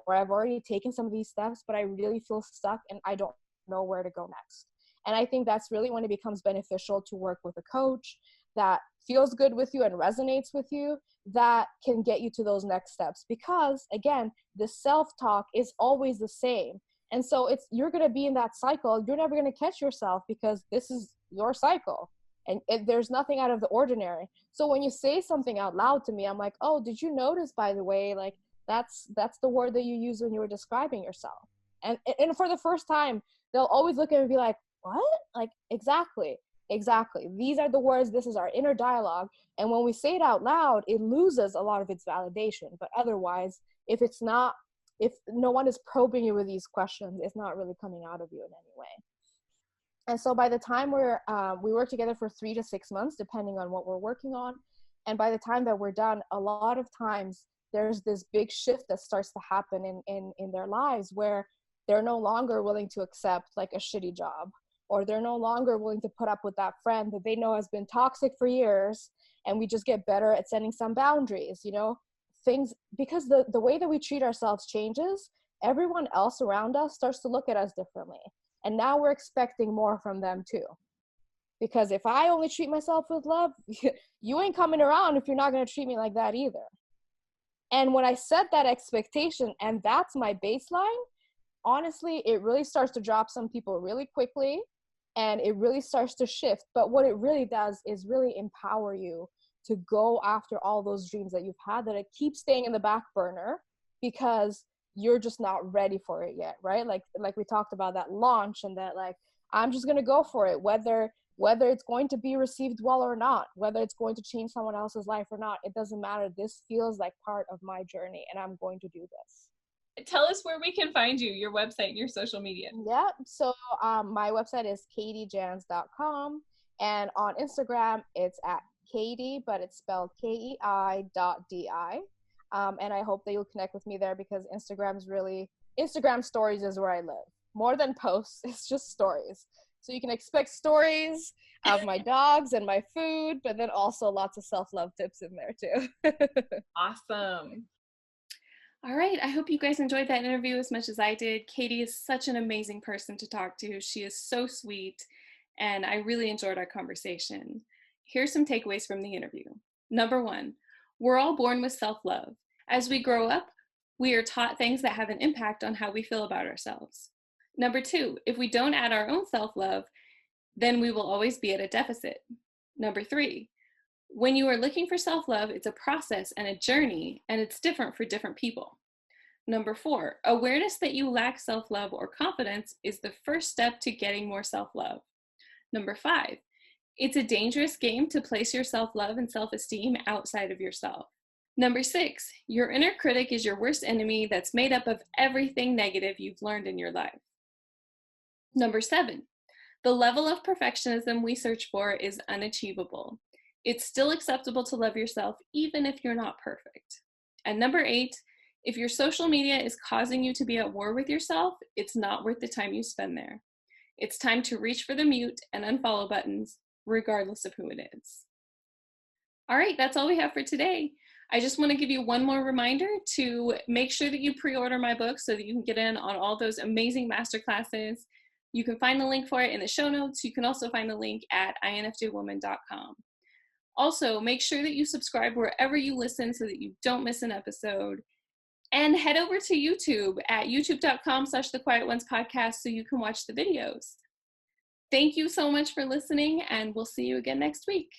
or I've already taken some of these steps, but I really feel stuck and I don't know where to go next. And I think that's really when it becomes beneficial to work with a coach that feels good with you and resonates with you, that can get you to those next steps. Because again, the self-talk is always the same. And so you're going to be in that cycle. You're never going to catch yourself because this is your cycle. And there's nothing out of the ordinary. So when you say something out loud to me, I'm like, oh, did you notice, by the way, like that's the word that you used when you were describing yourself. And for the first time, they'll always look at me and be like, what? Like, exactly. These are the words. This is our inner dialogue. And when we say it out loud, it loses a lot of its validation. But otherwise, if no one is probing you with these questions, it's not really coming out of you in any way. And so by the time we work together for 3 to 6 months, depending on what we're working on. And by the time that we're done, a lot of times there's this big shift that starts to happen in their lives, where they're no longer willing to accept like a shitty job, or they're no longer willing to put up with that friend that they know has been toxic for years. And we just get better at setting some boundaries, things, because the way that we treat ourselves changes. Everyone else around us starts to look at us differently. And now we're expecting more from them too. Because if I only treat myself with love, you ain't coming around if you're not going to treat me like that either. And when I set that expectation and that's my baseline, honestly, it really starts to drop some people really quickly, and it really starts to shift. But what it really does is really empower you to go after all those dreams that you've had that keep staying in the back burner because you're just not ready for it yet, right? Like we talked about that launch, and that like, I'm just going to go for it, whether it's going to be received well or not, whether it's going to change someone else's life or not. It doesn't matter. This feels like part of my journey, and I'm going to do this. Tell us where we can find you, your website and your social media. Yeah, so my website is katiejans.com, and on Instagram it's at Katie, but it's spelled KEI.DI. And I hope that you'll connect with me there, because Instagram stories is where I live. More than posts, it's just stories. So you can expect stories of my dogs and my food, but then also lots of self-love tips in there too. Awesome. All right, I hope you guys enjoyed that interview as much as I did. Katie is such an amazing person to talk to. She is so sweet, and I really enjoyed our conversation. Here's some takeaways from the interview. Number 1, we're all born with self-love. As we grow up, we are taught things that have an impact on how we feel about ourselves. Number 2, if we don't add our own self-love, then we will always be at a deficit. Number 3, when you are looking for self-love, it's a process and a journey, and it's different for different people. Number 4, awareness that you lack self-love or confidence is the first step to getting more self-love. Number 5, it's a dangerous game to place your self-love and self-esteem outside of yourself. Number 6, your inner critic is your worst enemy that's made up of everything negative you've learned in your life. Number 7, the level of perfectionism we search for is unachievable. It's still acceptable to love yourself even if you're not perfect. And number 8, if your social media is causing you to be at war with yourself, it's not worth the time you spend there. It's time to reach for the mute and unfollow buttons, regardless of who it is. All right, that's all we have for today. I just want to give you one more reminder to make sure that you pre-order my book so that you can get in on all those amazing masterclasses. You can find the link for it in the show notes. You can also find the link at infjwoman.com. Also, make sure that you subscribe wherever you listen so that you don't miss an episode. And head over to YouTube at youtube.com/thequietonespodcast so you can watch the videos. Thank you so much for listening, and we'll see you again next week.